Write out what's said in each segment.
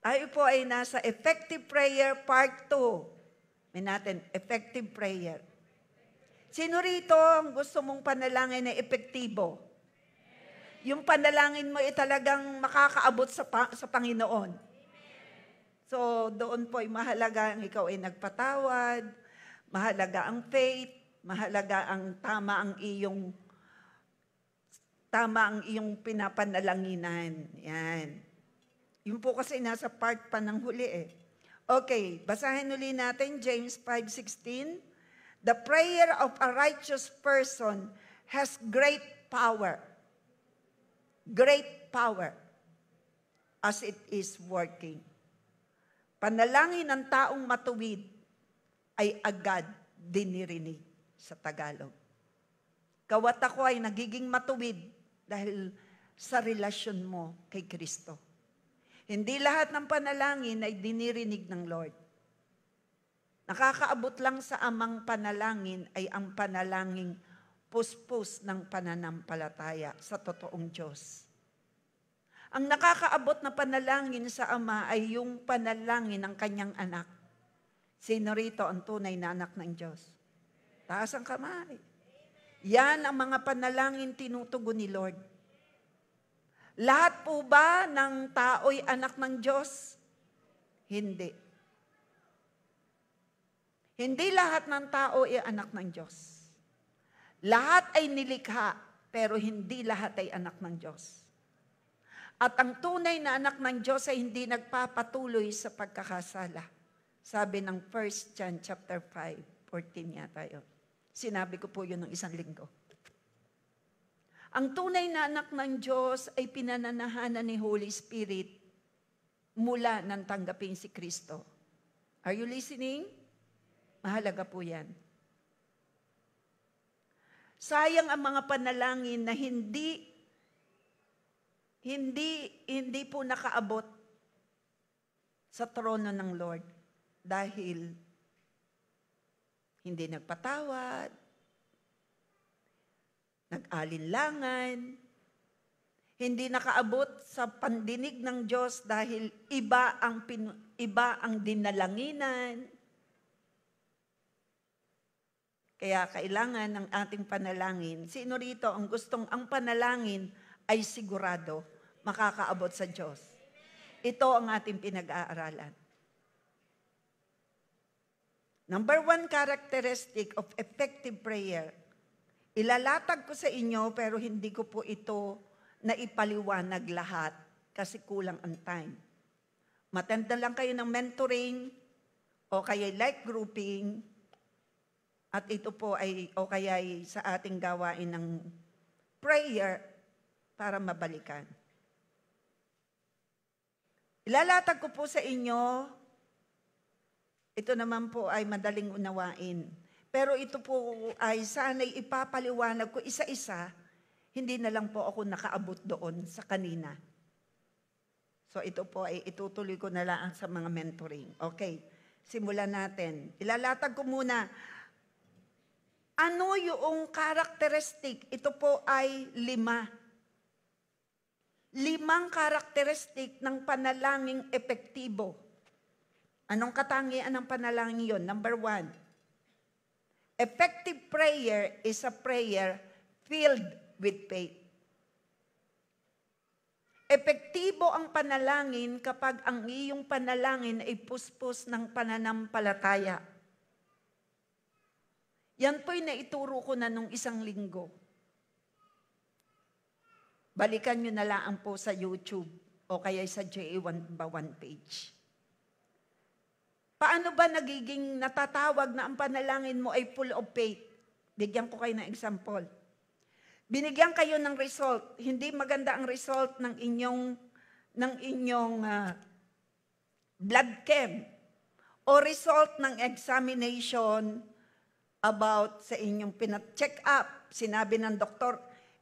Tayo po ay nasa effective prayer part 2. May natin, effective prayer. Sino rito ang gusto mong panalangin na epektibo? Yung panalangin mo ay talagang makakaabot sa Panginoon. So, doon po ay mahalaga ang ikaw ay nagpatawad, mahalaga ang faith, mahalaga ang tama ang iyong pinapanalanginan. Yan. Yun po kasi nasa part pa ng huli eh. Okay, basahin uli natin James 5:16. The prayer of a righteous person has great power. Great power as it is working. Panalangin ng taong matuwid ay agad dinirinig sa Tagalog. Kawat ako ay nagiging matuwid dahil sa relasyon mo kay Kristo. Hindi lahat ng panalangin ay dinirinig ng Lord. Nakakaabot lang sa amang panalangin ay ang panalangin puspos ng pananampalataya sa totoong Diyos. Ang nakakaabot na panalangin sa Ama ay yung panalangin ng kanyang anak. Sino rito ang tunay na anak ng Diyos? Taas ang kamay. Yan ang mga panalangin tinutugon ni Lord. Lahat po ba ng tao'y anak ng Diyos? Hindi. Hindi lahat ng tao ay anak ng Diyos. Lahat ay nilikha, pero hindi lahat ay anak ng Diyos. At ang tunay na anak ng Diyos ay hindi nagpapatuloy sa pagkakasala. Sabi ng 1 John chapter 5, 14 yata yun. Sinabi ko po yun ng isang linggo. Ang tunay na anak ng Diyos ay pinananahanan ni Holy Spirit mula nang tanggapin si Kristo. Are you listening? Mahalaga po yan. Sayang ang mga panalangin na hindi po nakaabot sa trono ng Lord dahil hindi nagpatawad, nag-alinlangan, hindi nakaabot sa pandinig ng Diyos dahil iba ang dinalanginan. Kaya kailangan ng ating panalangin. Sino rito ang gustong ang panalangin ay sigurado makakaabot sa Diyos? Ito ang ating pinag-aaralan. Number 1 characteristic of effective prayer. Ilalatag ko sa inyo pero hindi ko po ito naipaliwanag lahat kasi kulang ang time. Matanda lang kayo ng mentoring o kaya life grouping at ito po ay o kaya sa ating gawain ng prayer para mabalikan. Ilalatag ko po sa inyo, ito naman po ay madaling unawain. Pero ito po ay sana'y ipapaliwanag ko isa-isa, hindi na lang po ako nakaabot doon sa kanina. So ito po ay itutuloy ko na lang sa mga mentoring. Okay, simulan natin. Ilalatag ko muna, ano yung characteristic? Ito po ay 5. 5 karakteristik ng panalangin epektibo. Anong katangian ng panalangin yon? Number 1, effective prayer is a prayer filled with faith. Epektibo ang panalangin kapag ang iyong panalangin ay puspos ng pananampalataya. Yan po'y naituro ko na nung isang linggo. Balikan nyo na lang po sa YouTube o kaya sa JA1 page. Paano ba nagiging natatawag na ang panalangin mo ay full of faith? Bigyan ko kayo ng example. Binigyan kayo ng result. Hindi maganda ang result ng inyong blood chem o result ng examination about sa inyong check up. Sinabi ng doktor,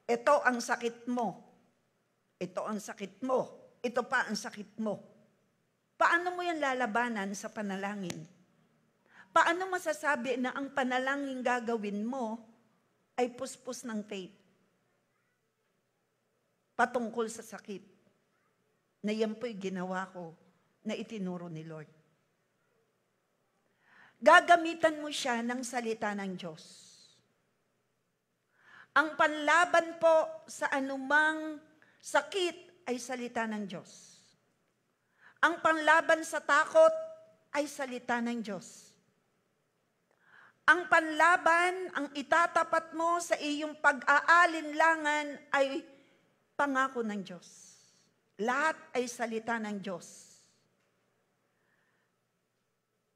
ito ang sakit mo. Ito ang sakit mo. Ito pa ang sakit mo. Paano mo yan lalabanan sa panalangin? Paano masasabi na ang panalangin gagawin mo ay puspos ng faith? Patungkol sa sakit. Na yan po'y ginawa ko na itinuro ni Lord. Gagamitan mo siya ng salita ng Diyos. Ang panlaban po sa anumang sakit ay salita ng Diyos. Ang panlaban sa takot ay salita ng Diyos. Ang panlaban, ang itatapat mo sa iyong pag-aalinlangan ay pangako ng Diyos. Lahat ay salita ng Diyos.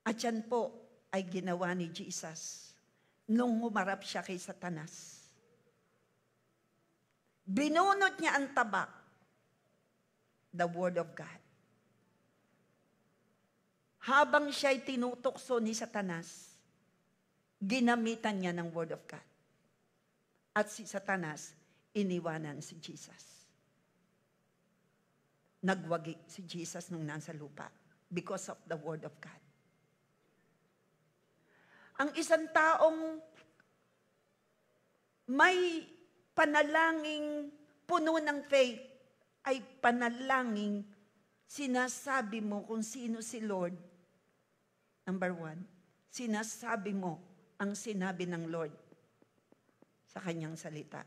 At yan po ay ginawa ni Jesus nung humarap siya kay Satanas. Binunot niya ang tabak, the Word of God. Habang siya'y tinutokso ni Satanas, ginamitan niya ng Word of God. At si Satanas, iniwanan si Jesus. Nagwagi si Jesus nung nasa lupa because of the Word of God. Ang isang taong may panalangin puno ng faith ay panalangin sinasabi mo kung sino si Lord. Number 1, sinasabi mo ang sinabi ng Lord sa kanyang salita.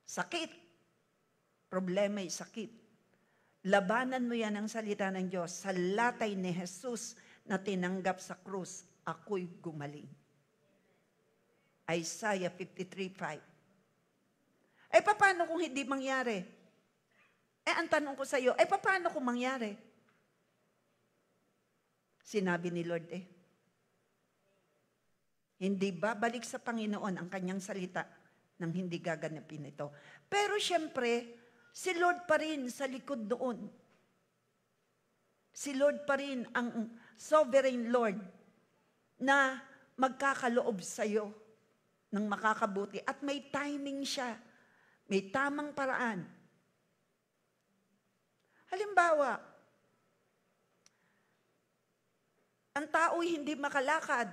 Sakit. Problema ay sakit. Labanan mo yan ang salita ng Diyos. Sa latay ni Jesus na tinanggap sa krus, ako'y gumaling. Isaiah 53:5. Paano kung hindi mangyari? Ang tanong ko sa iyo, paano kung mangyari? Sinabi ni Lord hindi babalik sa Panginoon ang kanyang salita nang hindi gaganapin ito. Pero siyempre, si Lord pa rin sa likod doon. Si Lord pa rin ang sovereign Lord na magkakaloob sa iyo ng makakabuti. At may timing siya. May tamang paraan. Halimbawa, ang tao'y hindi makalakad.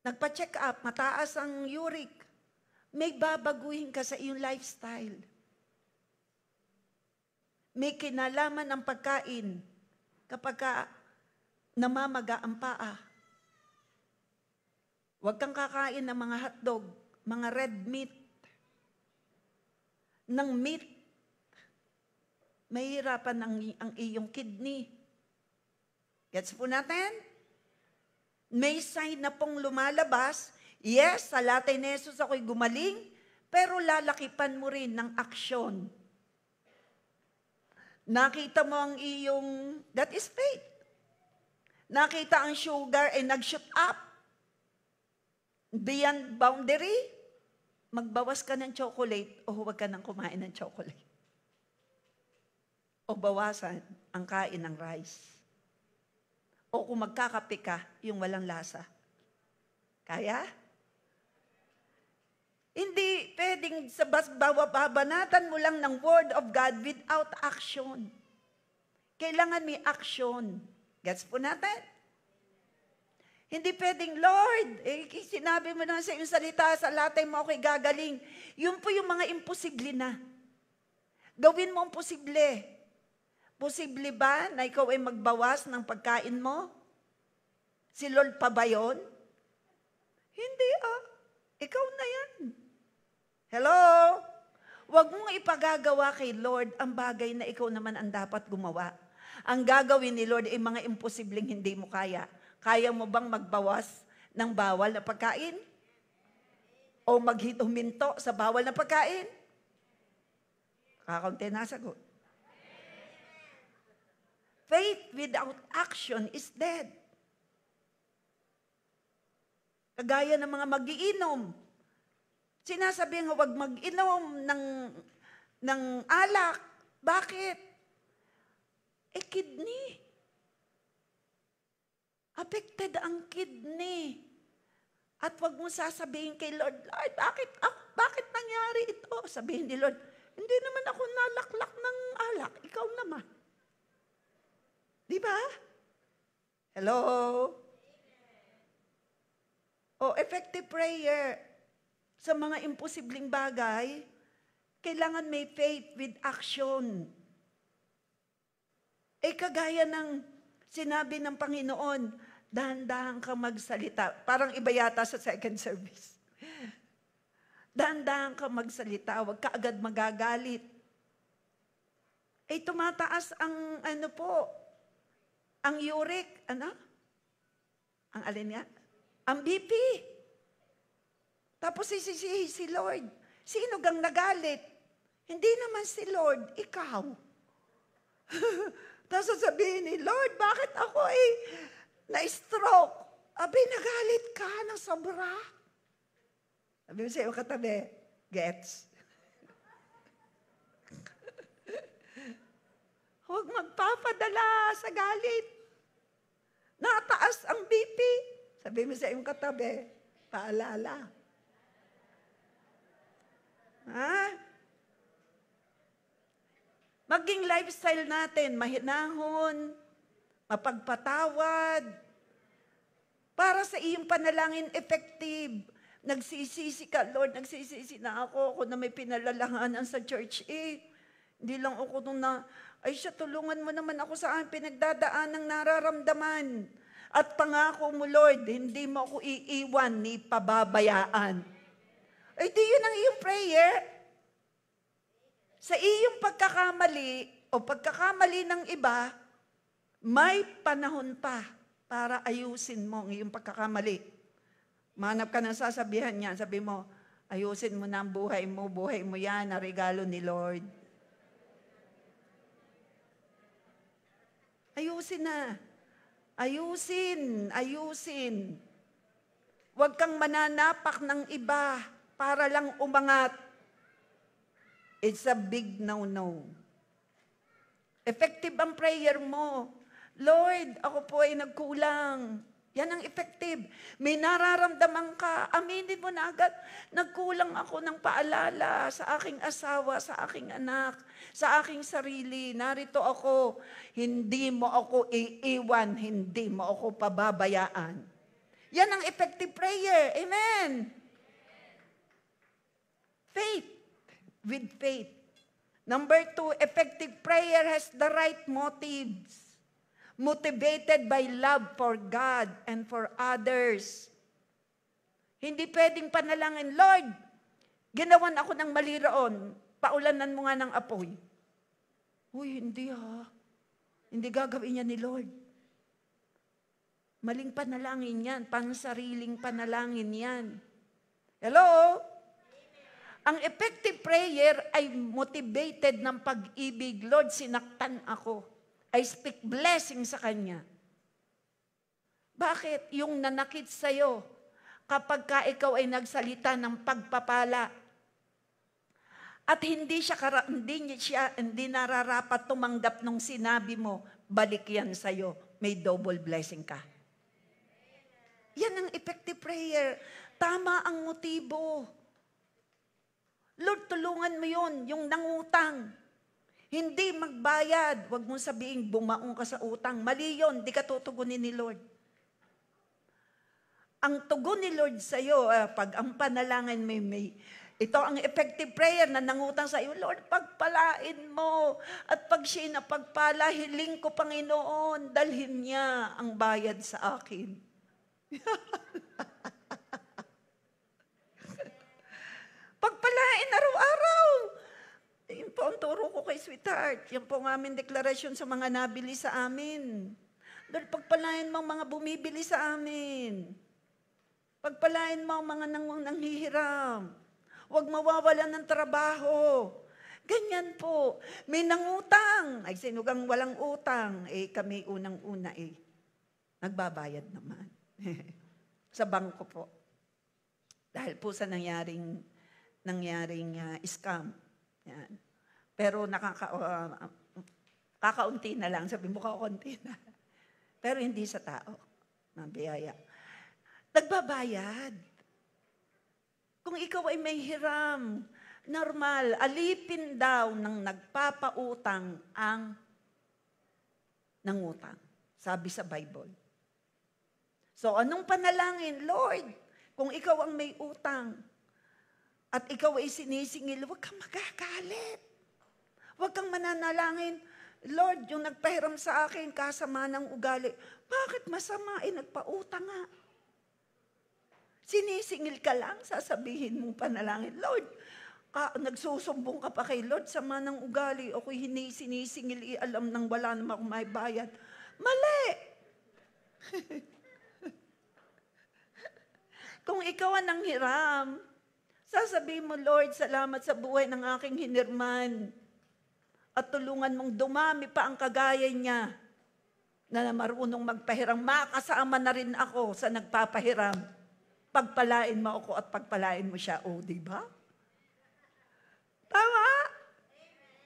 Nagpa-check up, mataas ang uric. May babaguhin ka sa iyong lifestyle. May kinalaman ang pagkain kapag namamaga ang paa. Huwag kang kakain ng mga hotdog, mga red meat. Ng meat, mahirapan ang iyong kidney. Gets po natin? May sign na pong lumalabas, yes, sa latay ni Jesus ako'y gumaling, pero lalakipan mo rin ng aksyon. Nakita mo ang iyong, that is faith. Nakita ang sugar ay nag-shoot up. Beyond boundary, magbawas ka ng chocolate o huwag ka nang kumain ng chocolate. O bawasan ang kain ng rice. O kung magkakape ka, yung walang lasa. Kaya? Hindi pwedeng babanatan mo lang ng Word of God without action. Kailangan may action. Gets po natin? Hindi pwedeng, Lord, sinabi mo na sa iyong salita, sa latay mo ako'y gagaling. Yun po yung mga imposible na. Gawin mo ang posible. Posible ba na ikaw ay magbawas ng pagkain mo? Si Lord pa ba yun? Hindi Ikaw na yan. Hello? Huwag mong ipagagawa kay Lord ang bagay na ikaw naman ang dapat gumawa. Ang gagawin ni Lord ay mga imposibleng hindi mo kaya. Kaya mo bang magbawas ng bawal na pagkain? O huminto sa bawal na pagkain? Kakaunti na sagot. Faith without action is dead. Kagaya ng mga mag-iinom. Sinasabihan nga huwag mag-inom ng alak. Bakit? Kidney. Affected ang kidney. At huwag mo sasabihin kay Lord, Lord, bakit nangyari ito? Sabihin ni Lord, hindi naman ako nalaklak ng alak. Ikaw naman. Di ba? Hello? Effective prayer. Sa mga imposibleng bagay, kailangan may faith with action. kagaya ng sinabi ng Panginoon, dahan-dahan kang magsalita. Parang iba yata sa second service. Dahan-dahan kang magsalita, huwag ka agad magagalit. Tumataas ang ang uric, Ang alin niya? Ang BP. Tapos sisisihi si Lord. Sino gang nagalit? Hindi naman si Lord, ikaw. Tapos sasabihin ni Lord, bakit ako na-stroke? Nagalit ka ng sobra. Sabi mo sa'yo katabi, gets? Huwag magpapadala sa galit. Nataas ang BP. Sabi mo sa iyong katabi, paalala. Maging lifestyle natin, mahinahon, mapagpatawad, para sa iyong panalangin effective. Nagsisisi ka, Lord, nagsisisi na ako na may pinalalahanan sa church. Hindi lang ako nung tulungan mo naman ako sa aking pinagdadaan ng nararamdaman. At pangako mo, Lord, hindi mo ako iiwan ni pababayaan. Di yun ang iyong prayer. Sa iyong pagkakamali o pagkakamali ng iba, may panahon pa para ayusin mo ang iyong pagkakamali. Manap ka ng sasabihan niya, sabi mo, ayusin mo na ang buhay mo yan, na regalo ni Lord. Ayusin na. Ayusin. Huwag kang mananapak ng iba para lang umangat. It's a big no-no. Effective ang prayer mo. Lord, ako po ay nagkulang. Yan ang effective. May nararamdaman ka, aminin mo na agad, nagkulang ako ng paalala sa aking asawa, sa aking anak, sa aking sarili. Narito ako, hindi mo ako iiwan, hindi mo ako pababayaan. Yan ang effective prayer. Amen. Faith. With faith. Number 2, effective prayer has the right motives. Motivated by love for God and for others. Hindi pwedeng panalangin, Lord, ginawan ako ng mali roon, paulanan mo nga ng apoy. Uy, hindi Hindi gagawin yan ni Lord. Maling panalangin yan, pansariling panalangin yan. Hello? Ang effective prayer ay motivated ng pag-ibig. Lord, sinaktan ako. I speak blessing sa kanya. Bakit? Yung nanakit sa'yo, kapag ka ikaw ay nagsalita ng pagpapala, at hindi nararapat tumanggap nung sinabi mo, balik yan sa'yo, may double blessing ka. Yan ang effective prayer. Tama ang motibo. Lord, tulungan mo yun, yung nangutang. Hindi magbayad. Huwag mong sabihin, bumaong ka sa utang. Mali yun, di ka tutugunin ni Lord. Ang tugon ni Lord sa'yo, pag ang panalangin ito ang effective prayer na nangutang sa iyo, Lord, pagpalain mo. At pag siya'y napagpala, hiling ko, Panginoon, dalhin niya ang bayad sa akin. Pagpalain araw-araw. Yun po ang turo ko kay Sweetheart. Yan po ang aming deklarasyon sa mga nabili sa amin. Lord, pagpalain mo ang mga bumibili sa amin. Pagpalain mo ang mga nanghihiram. Huwag mawawalan ng trabaho. Ganyan po. May nangutang. Ay, sinugang walang utang. Kami unang-una nagbabayad naman. Sa bangko po. Dahil po sa nangyaring scam. Yan. Pero kakaunti na lang. Sabi mo, kakaunti na. Pero hindi sa tao. Mabiyaya. Nagbabayad. Kung ikaw ay may hiram, normal, alipin daw ng nagpapautang ang nangutang. Sabi sa Bible. So, anong panalangin? Lord, kung ikaw ang may utang, at ikaw ay sinisingil, huwag kang magagalit. Huwag kang mananalangin, Lord, yung nagpahiram sa akin, kasama ng ugali. Bakit masama? Nagpautang nga. Sinisingil ka lang, sasabihin mong panalangin. Lord, nagsusumbong ka pa kay Lord, sama ng ugali. Ako'y sinisingil, alam nang wala naman akong may bayad. Mali! Kung ikaw ang nanghiram, sasabihin mo, Lord, salamat sa buhay ng aking hinirman. At tulungan mong dumami pa ang kagaya niya na marunong magpahiram. Makasama na rin ako sa nagpapahiram. Pagpalain mo ako at pagpalain mo siya. O, di ba? Tama?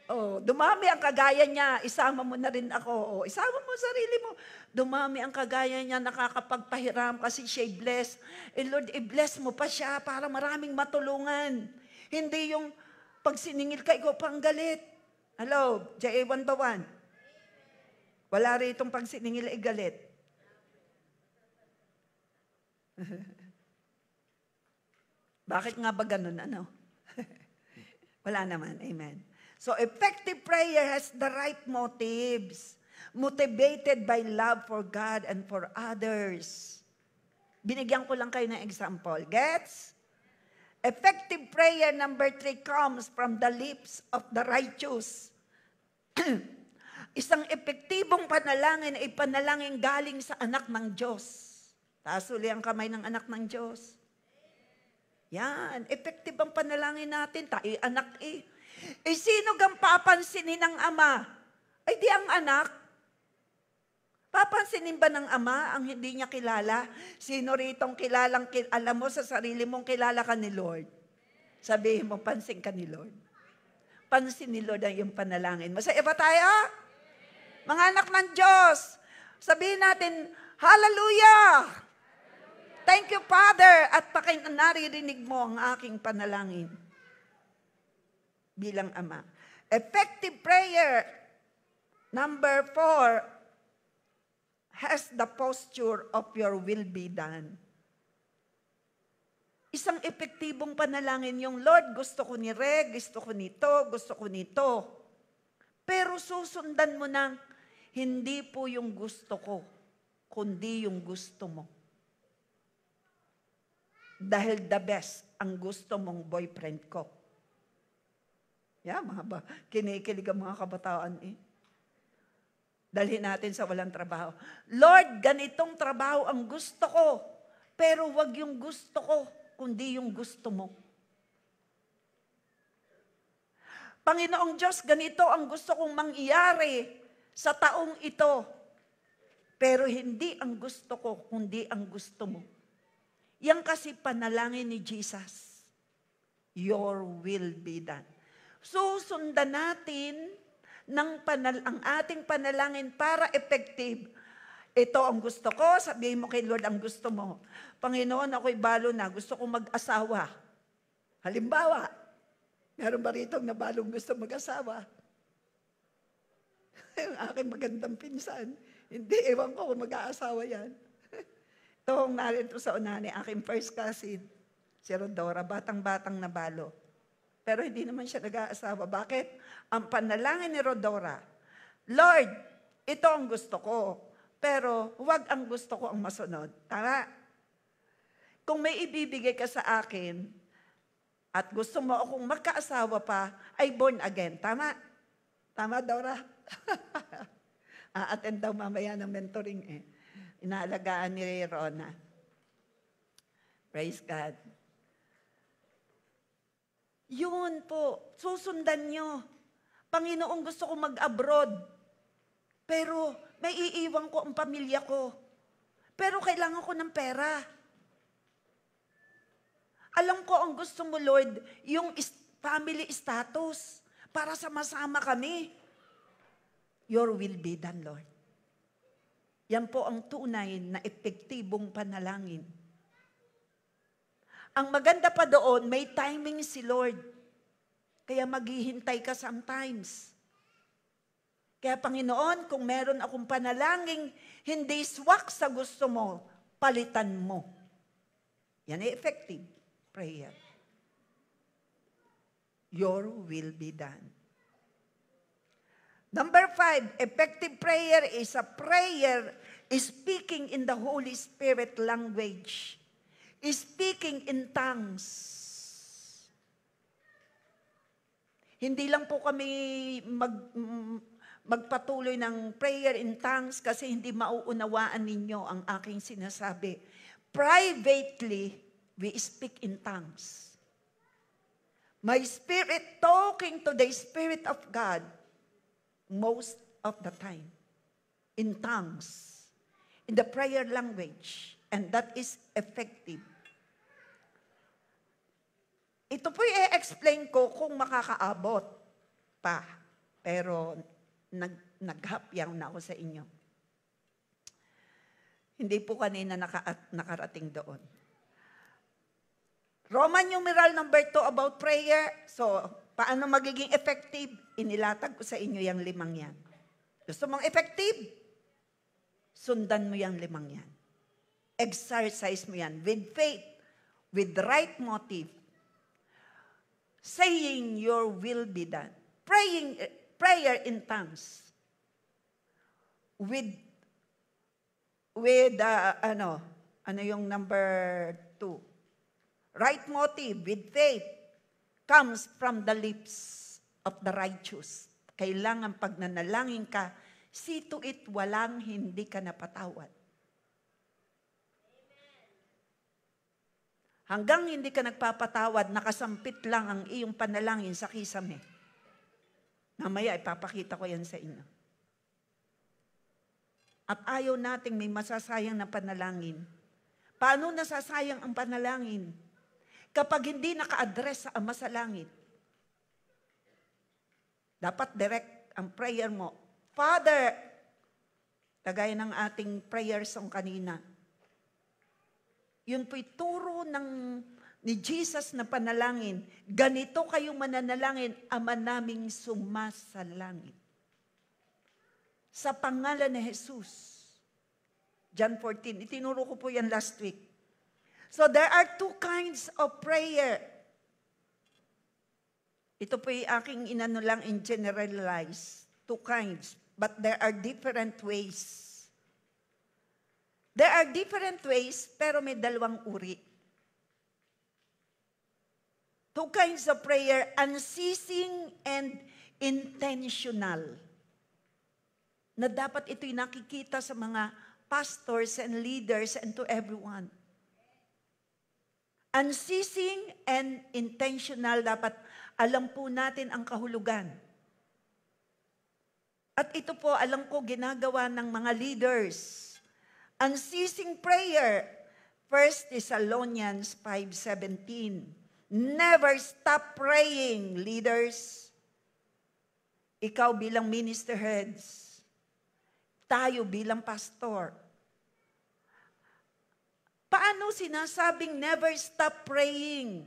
O, dumami ang kagaya niya. Isama mo na rin ako. O, isama mo sarili mo. Dumami ang kagaya niya, nakakapagpahiram kasi siya'y blessed. Lord, i-bless mo pa siya para maraming matulungan. Hindi yung pag siningil ka, ikaw pang galit. Hello, J.A. 1 ba 1? Wala rin itong pag siningil ay galit. Bakit nga ba ganun? Ano? Wala naman. Amen. So, effective prayer has the right motives. Motivated by love for God and for others. Binigyan ko lang kayo ng example. Gets? Effective prayer number 3 comes from the lips of the righteous. Isang epektibong panalangin ay panalangin galing sa anak ng Diyos. Taas uli ang kamay ng anak ng Diyos. Yan, effective ang panalangin natin. Tayo anak eh. Sino gang papansinin ng ama? Ay di ang anak. Papansinin ba ng ama ang hindi niya kilala? Sino ritong alam mo sa sarili mong kilala ka ni Lord? Sabihin mo, pansin ka ni Lord. Pansin ni Lord ang iyong panalangin. Masaya ba tayo? Mga anak ng Diyos, sabihin natin, Hallelujah! Thank you, Father, at naririnig mo ang aking panalangin bilang ama. Effective prayer, number 4, has the posture of your will be done. Isang epektibong panalangin yung, Lord, gusto ko ni Reg, gusto ko nito. Pero susundan mo ng, hindi po yung gusto ko, kundi yung gusto mo. Dahil the best ang gusto mong boyfriend ko. Yeah, kinikilig ang mga kabataan eh. Dalhin natin sa walang trabaho. Lord, ganitong trabaho ang gusto ko, pero wag yung gusto ko, kundi yung gusto mo. Panginoong Diyos, ganito ang gusto kong mangyari sa taong ito, pero hindi ang gusto ko, kundi ang gusto mo. Yan kasi panalangin ni Jesus. Your will be done. Susundan natin ang ating panalangin para effective. Ito ang gusto ko, sabihin mo kay Lord ang gusto mo. Panginoon, ako'y balo na, gusto kong mag-asawa. Halimbawa, meron ba rito na balong gusto mag-asawa? Yung aking magandang pinsan. Hindi, ewan ko kung mag-aasawa yan. Ito ang narito sa unahan ni aking first cousin, si Rodora, batang-batang na balo. Pero hindi naman siya nag-aasawa. Bakit? Ang panalangin ni Rodora, Lord, ito ang gusto ko, pero huwag ang gusto ko ang masunod. Tama? Kung may ibibigay ka sa akin, at gusto mo akong magkaasawa pa, ay born again. Tama? Tama, Dora? A-attend daw mamaya ng mentoring eh. Inaalagaan ni Rona. Praise God. Yun po, susundan nyo. Panginoon, gusto ko mag-abroad. Pero may iiwan ko ang pamilya ko. Pero kailangan ko ng pera. Alam ko ang gusto mo, Lord, yung family status para sama-sama kami. Your will be done, Lord. Yan po ang tunay na epektibong panalangin. Ang maganda pa doon, may timing si Lord. Kaya maghihintay ka sometimes. Kaya Panginoon, kung meron akong panalangin, hindi swak sa gusto mo, palitan mo. Yan ay effective prayer. Your will be done. Number 5, effective prayer is a prayer is speaking in the Holy Spirit language. Is speaking in tongues. Hindi lang po kami magpatuloy ng prayer in tongues kasi hindi mauunawaan ninyo ang aking sinasabi. Privately, we speak in tongues. My spirit talking to the Spirit of God most of the time. In tongues. In the prayer language. And that is effective. Ito po i-explain ko kung makakaabot pa. Pero naghapyaw na ako sa inyo. Hindi po kanina nakarating doon. Roman numeral number 2 about prayer. So, paano magiging effective? Inilatag ko sa inyo yung 5 yan. Gusto mong effective? Sundan mo yung 5 yan. Exercise mo yan with faith, with right motive. Saying your will be done. Prayer in tongues. With ano yung number 2? Right motive with faith comes from the lips of the righteous. Kailangan pag nanalangin ka, see to it walang hindi ka napatawad. Hanggang hindi ka nagpapatawad, nakasampit lang ang iyong panalangin sa kisame. Mamaya ipapakita ko yan sa inyo. At ayaw nating may masasayang na panalangin. Paano nasasayang ang panalangin? Kapag hindi naka-address sa Ama sa Langit. Dapat direct ang prayer mo. Father, kagaya ng ating prayer song kanina. Yun po'y turo ni Jesus na panalangin. Ganito kayo mananalangin, Ama naming sumasalangit. Sa pangalan ni Jesus. John 14. Itinuro ko po yan last week. So there are 2 kinds of prayer. Ito po yung aking inano lang in generalize. 2 kinds. But there are different ways. There are different ways, pero may 2 uri. 2 kinds of prayer, unceasing and intentional. Na dapat ito'y nakikita sa mga pastors and leaders and to everyone. Unceasing and intentional, dapat alam po natin ang kahulugan. At ito po, alam ko, ginagawa ng mga leaders. Unceasing prayer, 1 Thessalonians 5:17. Never stop praying, leaders. Ikaw bilang minister heads. Tayo bilang pastor. Paano sinasabing never stop praying?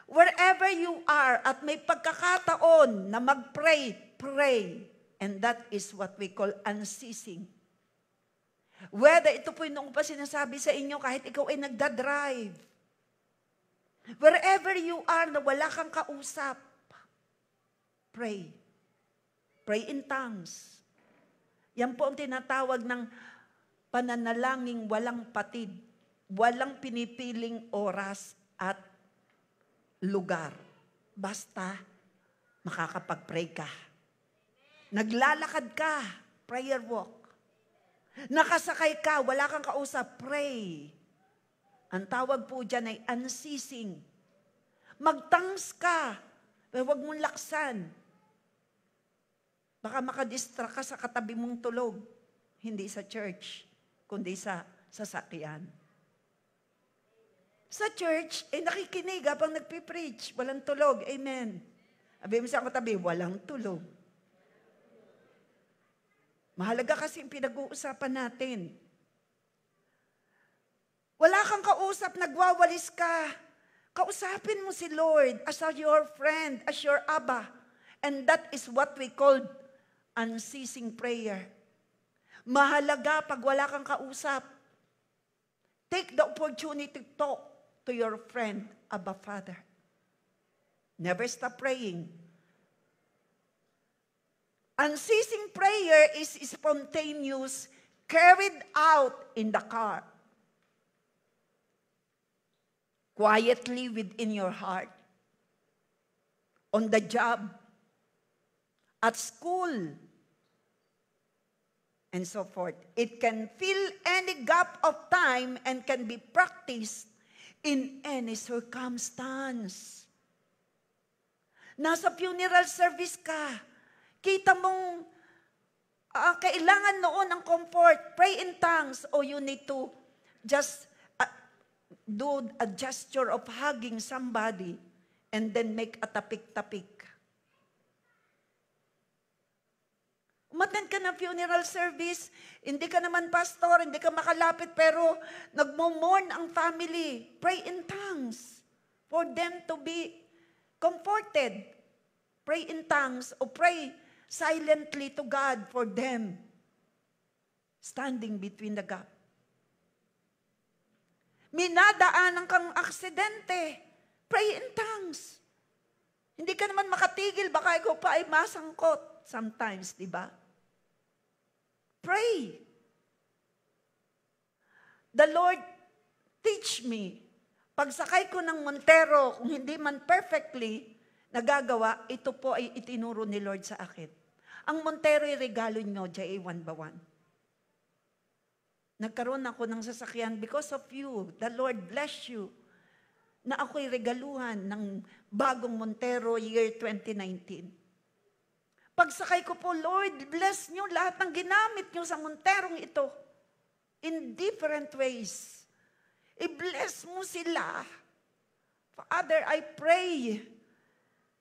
Wherever you are at may pagkakataon na mag-pray, pray. And that is what we call unceasing. Whether ito po yung noong pa sinasabi sa inyo kahit ikaw ay nagdadrive. Wherever you are na wala kang kausap, pray. Pray in tongues. Yan po ang tinatawag ng pananalangin walang patid, walang pinipiling oras at lugar. Basta makakapag-pray ka. Naglalakad ka, prayer walk. Nakasakay ka, wala kang kausap, pray. Ang tawag po dyan ay unceasing. Magtangs ka, pero huwag mong laksan. Baka makadistract ka sa katabi mong tulog. Hindi sa church, kundi sa sasakyan. Sa church, nakikinig habang nagpipreach. Walang tulog. Amen. Sabi mo sa katabi, walang tulog. Mahalaga kasi yung pinag-uusapan natin. Wala kang kausap, nagwawalis ka. Kausapin mo si Lord as your friend, as your Abba. And that is what we call unceasing prayer. Mahalaga pag wala kang kausap. Take the opportunity to talk to your friend, Abba Father. Never stop praying. Unceasing prayer is spontaneous, carried out in the car, quietly within your heart, on the job, at school, and so forth. It can fill any gap of time and can be practiced in any circumstance. Nasa funeral service ka, kita mong kailangan noon ng comfort, pray in tongues, or you need to just do a gesture of hugging somebody and then make a tapik-tapik. Umattend ka ng funeral service, hindi ka naman pastor, hindi ka makalapit, pero nagmo-mourn ang family. Pray in tongues for them to be comforted. Pray in tongues or pray silently to God for them. Standing between the gap. Minadaanan kang aksidente. Pray in tongues. Hindi ka naman makatigil, baka ikaw pa ay masangkot. Sometimes, di ba? Pray. The Lord teach me. Pagsakay ko ng Montero, kung hindi man perfectly nagagawa, ito po ay itinuro ni Lord sa akin. Ang Montero ay regalo nyo, JA1 Bawan. Nagkaroon ako ng sasakyan because of you. The Lord bless you. Na ako'y regaluhan ng bagong Montero year 2019. Pagsakay ko po, Lord, bless nyo lahat ng ginamit nyo sa Monterong ito. In different ways. I-bless mo sila. Father, I pray.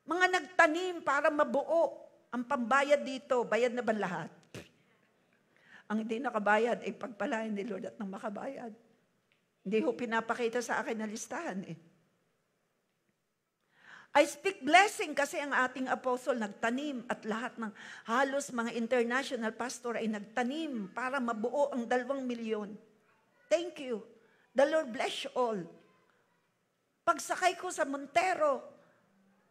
Mga nagtanim para mabuo ang pambayad dito. Bayad na ba lahat? Ang hindi nakabayad ay pagpalain ni Lord at nang makabayad. Hindi ho pinapakita sa akin na listahan eh. I speak blessing kasi ang ating apostle nagtanim at lahat ng halos mga international pastor ay nagtanim para mabuo ang 2 milyon. Thank you. The Lord bless you all. Pagsakay ko sa Montero,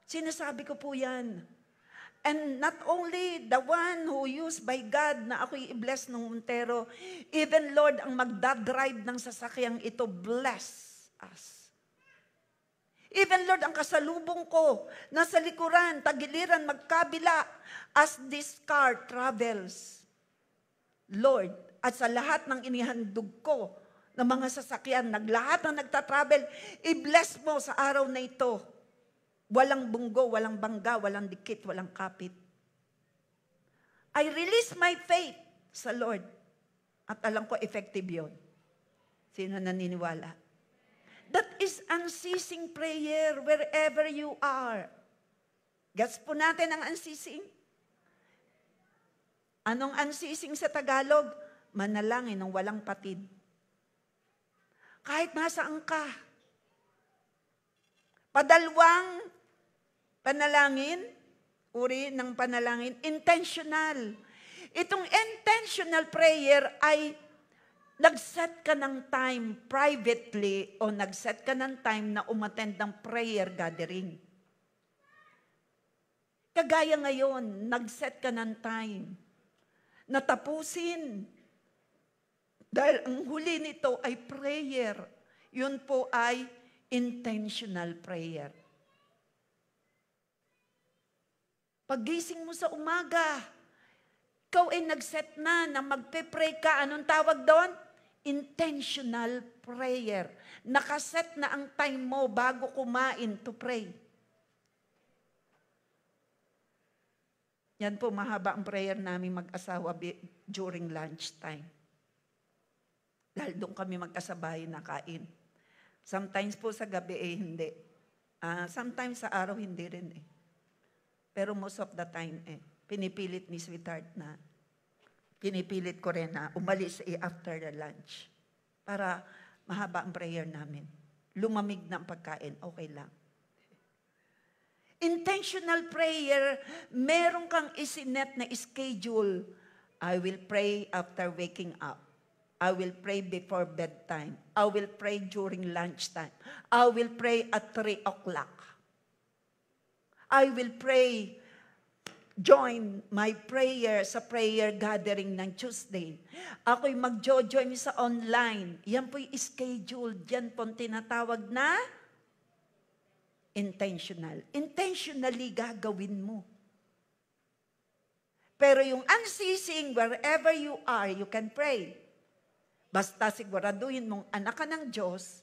sinasabi ko po yan. And not only the one who used by God na ako'y i-bless ng Montero, even Lord ang magdadrive ng sasakyang ito, bless us. Even Lord ang kasalubong ko, nasa likuran, tagiliran, magkabila, as this car travels. Lord, at sa lahat ng inihandog ko, ng mga sasakyan, lahat ng nagtatravel, i-bless mo sa araw na ito. Walang bunggo, walang bangga, walang dikit, walang kapit. I release my faith sa Lord. At alam ko, effective yun. Sino naniniwala? That is unceasing prayer wherever you are. Gets po natin ang unceasing? Anong unceasing sa Tagalog? Manalangin ng walang patid. Kahit nasaan ka. Padalwang panalangin, uri ng panalangin, intentional. Itong intentional prayer ay nag-set ka ng time privately o nag-set ka ng time na umattend ng prayer gathering. Kagaya ngayon, nag-set ka ng time na tapusin. Dahil ang huli nito ay prayer. Yun po ay intentional prayer. Paggising mo sa umaga, ikaw ay nag-set na magpe-pray ka. Anong tawag doon? Intentional prayer. Nakaset na ang time mo bago kumain to pray. Yan po, mahaba ang prayer namin mag-asawa during lunchtime. Dahil doon kami magkasabay na kain. Sometimes po sa gabi hindi. Sometimes sa araw hindi rin eh. Pero most of the time pinipilit ni sweetheart na, pinipilit ko rin na umalis after the lunch. Para mahaba ang prayer namin. Lumamig na ang pagkain, okay lang. Intentional prayer, meron kang isinet na schedule. I will pray after waking up. I will pray before bedtime. I will pray during lunchtime. I will pray at 3 o'clock. I will pray join my prayer sa prayer gathering ng Tuesday. Ako'y mag-join sa online. Yan po'y scheduled. Yan po'y tinatawag na intentional. Intentionally gagawin mo. Pero yung unceasing, wherever you are, you can pray. Basta siguraduhin mong anak ka ng Diyos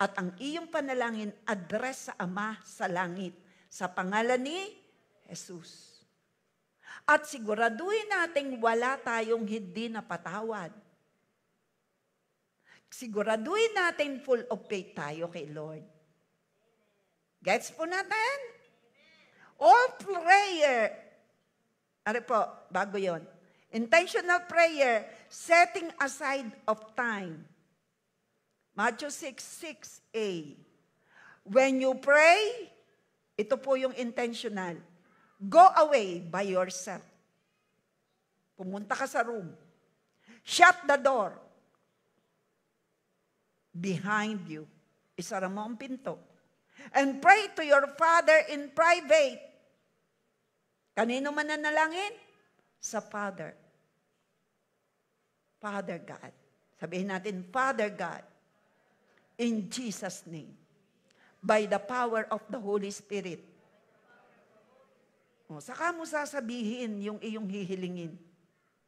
at ang iyong panalangin address sa Ama sa langit sa pangalan ni Jesus. At siguraduhin nating wala tayong hindi napatawad. Siguraduhin natin full of faith tayo kay Lord. Gets po natin? All prayer. Ano po, bago yon. Intentional prayer, setting aside of time. Matthew 6:6a. When you pray, ito po yung intentional. Go away by yourself. Pumunta ka sa room. Shut the door. Behind you. Isara mo ang pinto. And pray to your Father in private. Kanino man nanalangin? Sa Father. Father God. Sabihin natin, Father God, in Jesus' name, by the power of the Holy Spirit. O, saka mo sasabihin yung iyong hihilingin.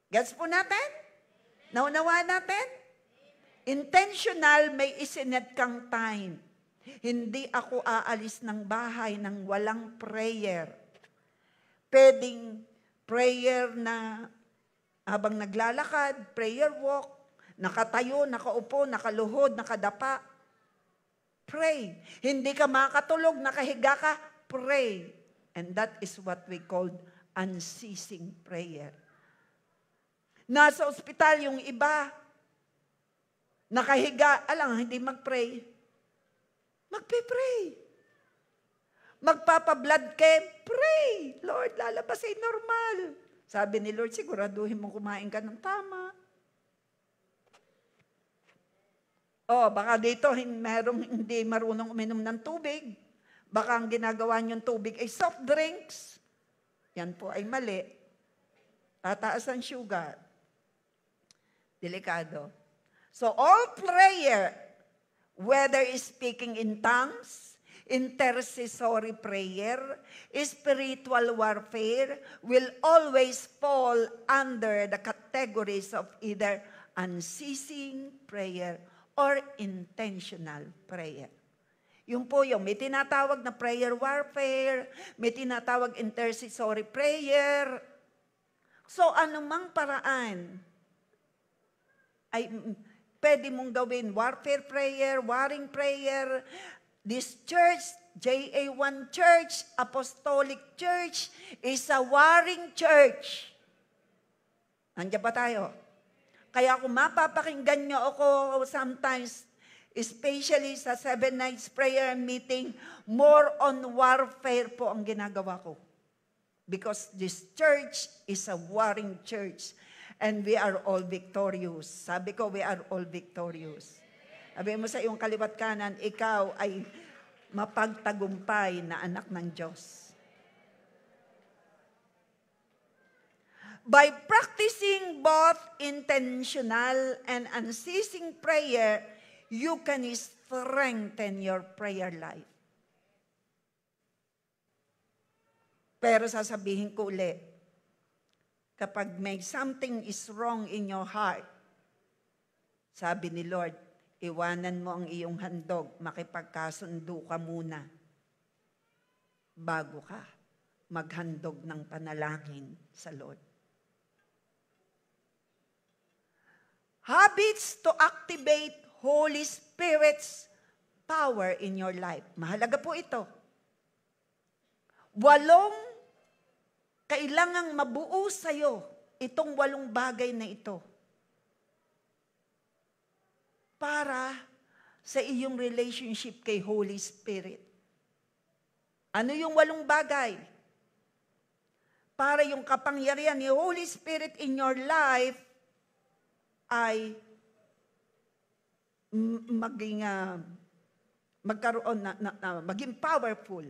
Gets po natin? Naunawa natin? Intentional, may isinet kang time. Hindi ako aalis ng bahay ng walang prayer. Pwedeng prayer na habang naglalakad, prayer walk, nakatayo, nakaupo, nakaluhod, nakadapa. Pray. Hindi ka makatulog, nakahiga ka, pray. And that is what we call unceasing prayer. Nasa ospital yung iba, nakahiga, alang, hindi mag-pray. Magpe-pray. Magpapa-blood camp, pray. Lord, lalabas ay normal. Sabi ni Lord, siguraduhin mo kumain ka ng tama. Baka dito merong hindi marunong uminom ng tubig. Baka ang ginagawa niyong tubig ay soft drinks. Yan po ay mali. Tataas ang sugar. Delikado. So all prayer, whether is speaking in tongues, intercessory prayer, spiritual warfare, will always fall under the categories of either unceasing prayer or intentional prayer. Yung po yung may tinatawag na prayer warfare, may tinatawag intercessory prayer. So anumang paraan ay pwede mong gawin warfare prayer, warring prayer. This church, JA1 Church, Apostolic Church, is a warring church. Nandiyan ba tayo? Kaya kung mapapakinggan nyo ako sometimes, especially sa 7 nights prayer meeting, more on warfare po ang ginagawa ko. Because this church is a warring church. And we are all victorious. Sabi ko, we are all victorious. Sabi mo sa iyong kaliwat kanan, ikaw ay mapagtagumpay na anak ng Diyos. By practicing both intentional and unceasing prayer, you can strengthen your prayer life. Pero sasabihin ko ulit, kapag may something is wrong in your heart, sabi ni Lord, iwanan mo ang iyong handog, makipagkasundo ka muna bago ka maghandog ng panalangin sa Lord. Habits to activate Holy Spirit's power in your life. Mahalaga po ito. 8 kailangang mabuo sa'yo itong 8 bagay na ito para sa iyong relationship kay Holy Spirit. Ano yung 8 bagay? Para yung kapangyarihan ni Holy Spirit in your life ay maging powerful.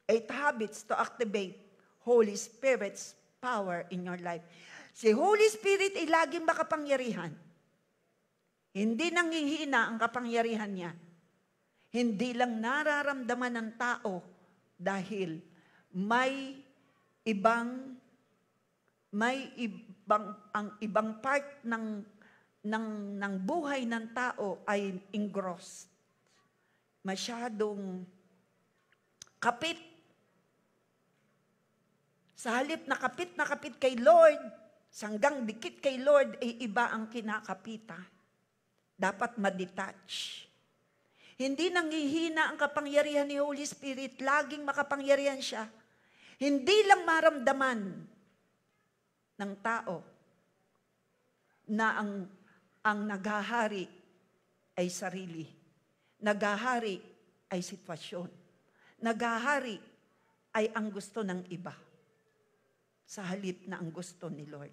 8 habits to activate Holy Spirit's power in your life. Si Holy Spirit ay laging makapangyarihan. Hindi nanghihina ang kapangyarihan niya. Hindi lang nararamdaman ng tao dahil may ibang ang ibang part ng buhay ng tao ay engrossed. Masyadong kapit. Sa halip na kapit kay Lord, sanggang dikit kay Lord, ay iba ang kinakapita. Dapat ma-detach. Hindi nanghihina ang kapangyarihan ni Holy Spirit, laging makapangyarihan siya. Hindi lang maramdaman ng tao na ang naghahari ay sarili. Naghahari ay sitwasyon. Naghahari ay ang gusto ng iba sa halip na ang gusto ni Lord.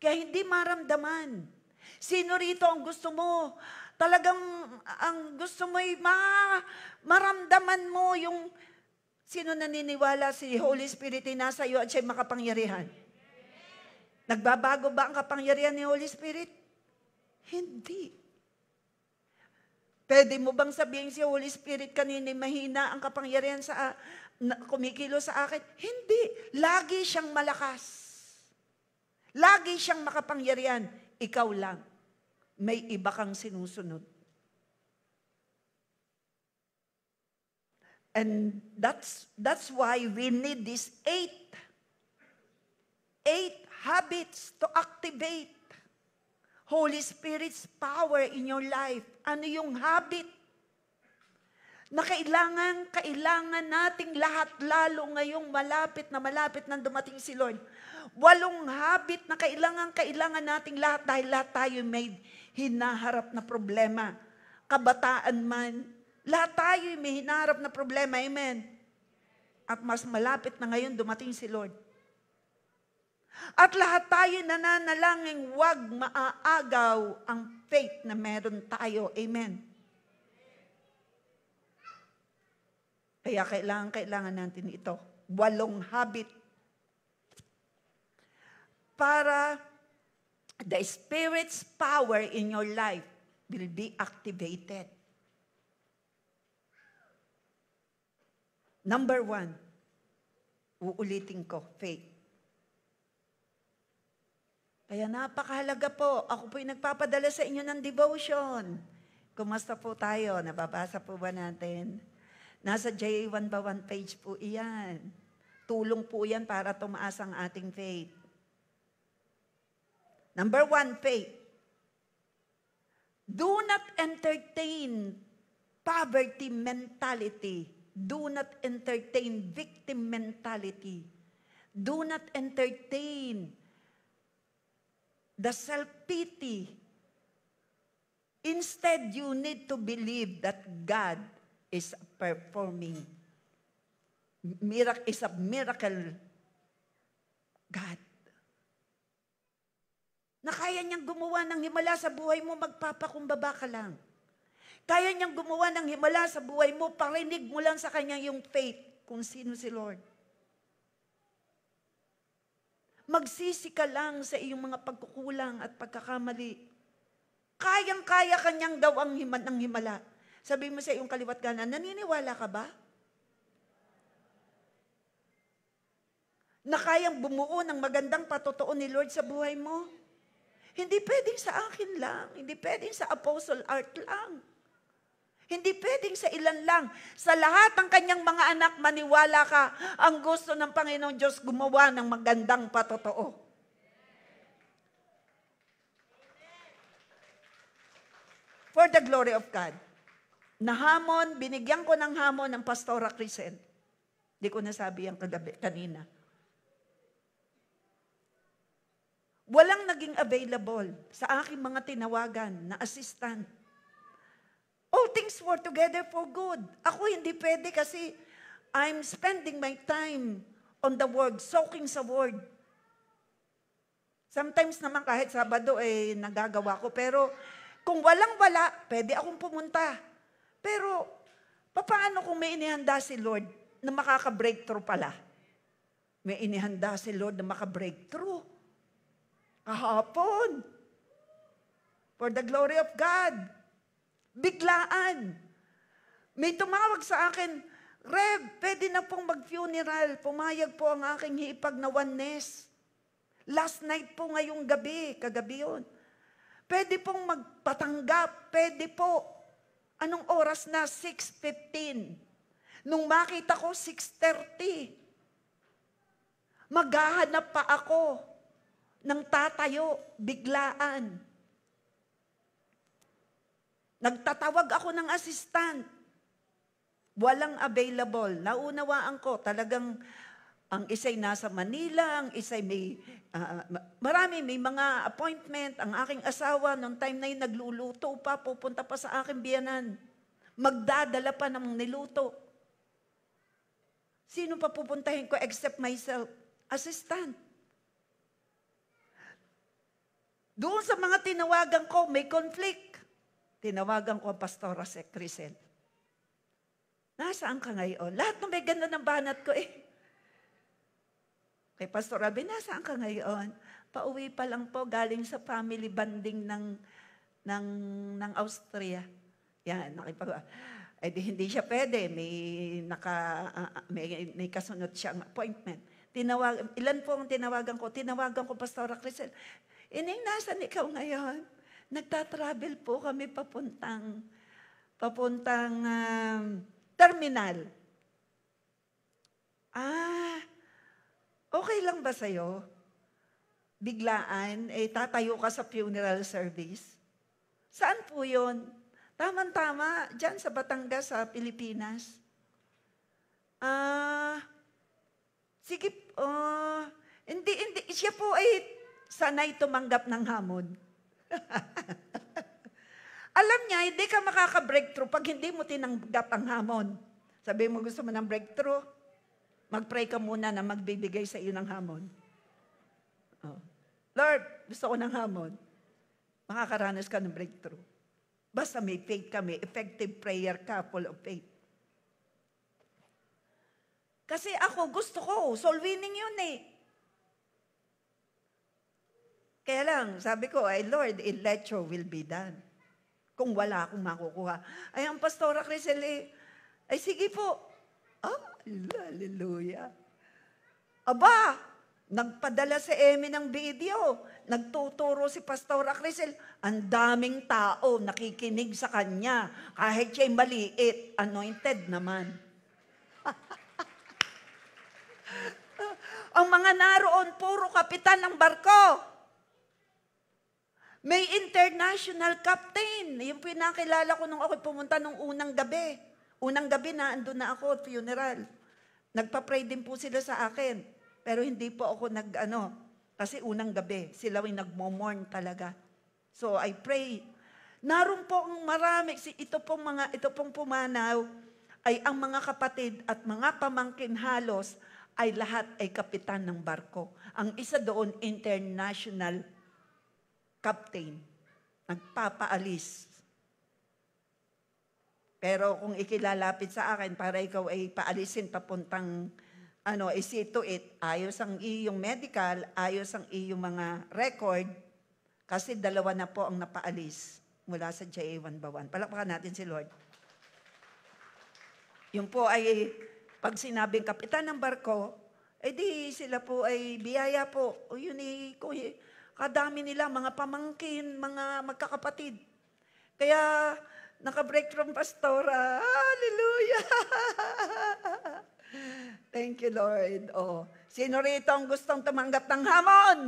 Kaya hindi maramdaman. Sino rito ang gusto mo? Talagang ang gusto mo ay maramdaman mo yung sino naniniwala si Holy Spirit ay nasa iyo at siya'y makapangyarihan? Nagbabago ba ang kapangyarihan ni Holy Spirit? Hindi. Pwede mo bang sabihin si Holy Spirit kanina mahina ang kapangyarihan kumikilo sa akin? Hindi. Lagi siyang malakas. Lagi siyang makapangyarihan. Ikaw lang. May iba kang sinusunod. And that's why we need these 8 habits to activate Holy Spirit's power in your life. Ano yung habit na kailangan nating lahat, lalo ngayong malapit na dumating si Lord. 8 habit na kailangan nating lahat dahil lahat tayo may hinaharap na problema. Kabataan man, lahat tayo may hinaharap na problema. Amen. At mas malapit na ngayon dumating si Lord. At lahat tayo nananalangin huwag maaagaw ang faith na meron tayo. Amen. Kaya kailangan natin ito. 8 habit para the Spirit's power in your life will be activated. Number 1, uulitin ko, faith. Kaya napakahalaga po. Ako po'y nagpapadala sa inyo ng devotion. Kumusta po tayo? Nababasa po ba natin? Nasa J1 page po iyan. Tulong po yan para tumaas ang ating faith. Number 1, faith. Do not entertain poverty mentality. Do not entertain victim mentality. Do not entertain the self-pity. Instead, you need to believe that God is performing. Is a miracle God. Na kaya niyang gumawa ng himala sa buhay mo, magpapakumbaba ka lang. Kaya niyang gumawa ng himala sa buhay mo, parinig mo lang sa kanya yung faith kung sino si Lord. Magsisi ka lang sa iyong mga pagkukulang at pagkakamali. Kayang-kaya kanyang gawang ng himala. Sabi mo sa iyong kaliwat kanan, naniniwala ka ba? Na kayang bumuo ng magandang patotoo ni Lord sa buhay mo? Hindi pwedeng sa akin lang. Hindi pwedeng sa Apostle Art lang. Hindi pwedeng sa ilan lang. Sa lahat ng kanyang mga anak, maniwala ka, ang gusto ng Panginoon Diyos gumawa ng magandang patotoo. For the glory of God. Binigyan ko ng hamon ng Pastora Crisel. Hindi ko nasabi yan kanina. Walang naging available sa aking mga tinawagan na assistant. All things work together for good. Ako hindi pwede kasi I'm spending my time on the Word, soaking sa Word. Sometimes naman kahit Sabado nagagawa ko. Pero kung walang-wala, pwede akong pumunta. Pero paano kung may inihanda si Lord na makaka-breakthrough pala? May inihanda si Lord na maka-breakthrough. Kahapon. For the glory of God. Biglaan. May tumawag sa akin, Rev, pwede na pong mag-funeral. Pumayag po ang aking hipag na oneness. Last night po ngayong gabi, kagabi yun. Pwede pong magpatanggap, pwede po. Anong oras na? 6:15. Nung makita ko, 6:30. Maghahanap pa ako ng tatayo, biglaan. Nagtatawag ako ng assistant. Walang available. Naunawaan ko, talagang ang isa'y nasa Manila, ang isa'y may may mga appointment. Ang aking asawa, noong time na yun, nagluluto pa, pupunta pa sa aking biyanan. Magdadala pa ng niluto. Sino pa pupuntahin ko except myself? Assistant. Doon sa mga tinawagan ko, may conflict. Tinawagan ko ang Pastora Crisel. Nasaan ka ngayon? Lahat na may ganda ng banat ko Kay Pastor Rabi, nasaan ka ngayon? Pauwi pa lang po, galing sa family banding ng Austria. Yan, hindi siya pwede. May kasunod siyang appointment. Ilan po ang tinawagan ko? Tinawagan ko Pastora Crisel. Ining, nasan ikaw ngayon? Nagtatravel po kami papuntang terminal. Okay lang ba sa'yo? Biglaan, tatayo ka sa funeral service? Saan po yun? Tama-tama, dyan sa Batangas, sa Pilipinas. Sige, hindi, siya po ay sanay tumanggap ng hamon. Alam niya, hindi ka makaka-breakthrough pag hindi mo tinanggap ang hamon. Sabi mo, gusto mo ng breakthrough? Mag-pray ka muna na magbibigay sa iyo ng hamon. Lord, gusto ko ng hamon. Makakaranas ka ng breakthrough. Basta may faith ka, may effective prayer ka, full of faith. Kasi ako, gusto ko, soul winning yun Kaya lang, sabi ko, Lord, let your will be done. Kung wala akong makukuha. Ay, ang Pastora Crisel, ay sige po. Hallelujah. Aba, nagpadala si Emmy ng video. Nagtuturo si Pastora Crisel. Ang daming tao nakikinig sa kanya. Kahit siya'y maliit, anointed naman. Ang mga naroon, puro kapitan ng barko. May international captain. Yung pinakilala ko nung ako pumunta nung unang gabi. Unang gabi na, andun na ako, funeral. Nagpa-pray din po sila sa akin. Pero hindi po ako kasi unang gabi, sila ay nagmo-mourn talaga. So I pray. Naroon po ang marami, ito pong pumanaw, ay ang mga kapatid at mga pamangkin halos, ay lahat ay kapitan ng barko. Ang isa doon, international captain. Nagpapaalis. Pero kung ikilalapit sa akin para ikaw ay paalisin papuntang see to it, ayos ang iyong medical, ayos ang iyong mga record, kasi 2 na po ang napaalis mula sa JA1 Bawan. Palakpakan natin si Lord. Yung po ay, pag sinabing kapitan ng barko, di sila po ay biyaya po. O yun kadami nila, mga pamangkin, mga magkakapatid. Kaya, naka-break from Pastora. Hallelujah! Thank you, Lord. Sino rito ang gustong tumanggap ng hamon?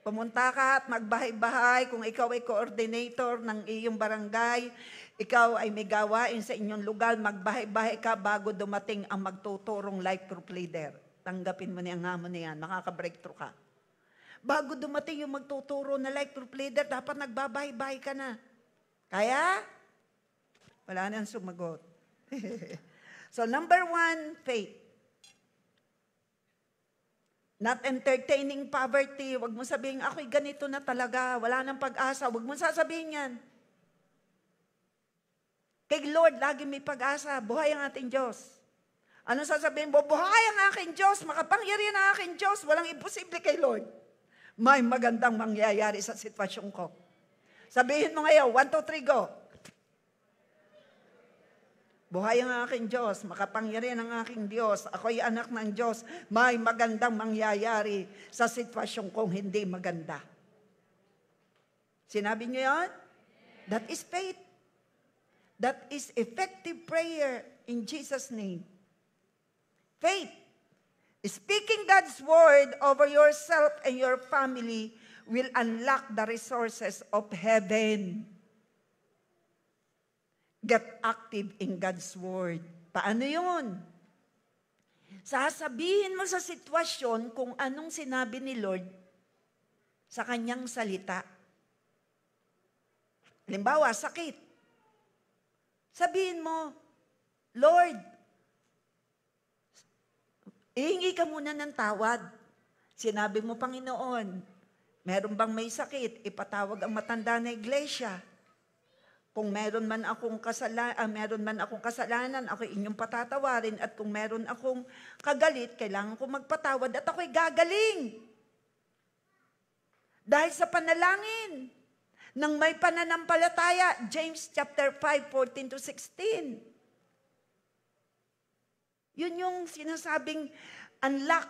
Pumunta ka at magbahay-bahay. Kung ikaw ay coordinator ng iyong barangay, ikaw ay may gawain sa inyong lugar, magbahay-bahay ka bago dumating ang magtuturong life group leader. Tanggapin mo niyang hamon na yan, makaka-breakthrough ka. Bago dumating yung magtuturo na life group leader, dapat nagbabahay-bahay ka na. Kaya, wala nang sumagot. So, number 1, faith. Not entertaining poverty. Huwag mo sabihin, ako'y ganito na talaga. Wala nang pag-asa. Huwag mo sasabihin yan. Kay Lord, lagi may pag-asa. Buhay ang ating Diyos. Ano sasabihin mo? Buhay ang aking Diyos, makapangyarihan ang aking Diyos, walang imposible kay Lord. May magandang mangyayari sa sitwasyon ko. Sabihin mo ngayon, 1, 2, 3, go. Buhay ang aking Diyos, makapangyarihan ang aking Diyos, ako'y anak ng Diyos, may magandang mangyayari sa sitwasyon kong hindi maganda. Sinabi niyo yan? That is faith. That is effective prayer in Jesus' name. Faith. Speaking God's word over yourself and your family will unlock the resources of heaven. Get active in God's word. Paano yun? Sasabihin mo sa sitwasyon kung anong sinabi ni Lord sa kanyang salita. Halimbawa, sakit. Sabihin mo, Lord, ihingi ka muna ng tawad. Sinabi mo, Panginoon, meron bang may sakit, ipatawag ang matanda na iglesia. Kung meron man akong kasalanan, ako inyong patatawarin. At kung meron akong kagalit, kailangan kong magpatawad at ako'y gagaling. Dahil sa panalangin ng may pananampalataya, James chapter 5, 14 to 16. Yun yung sinasabing unlock,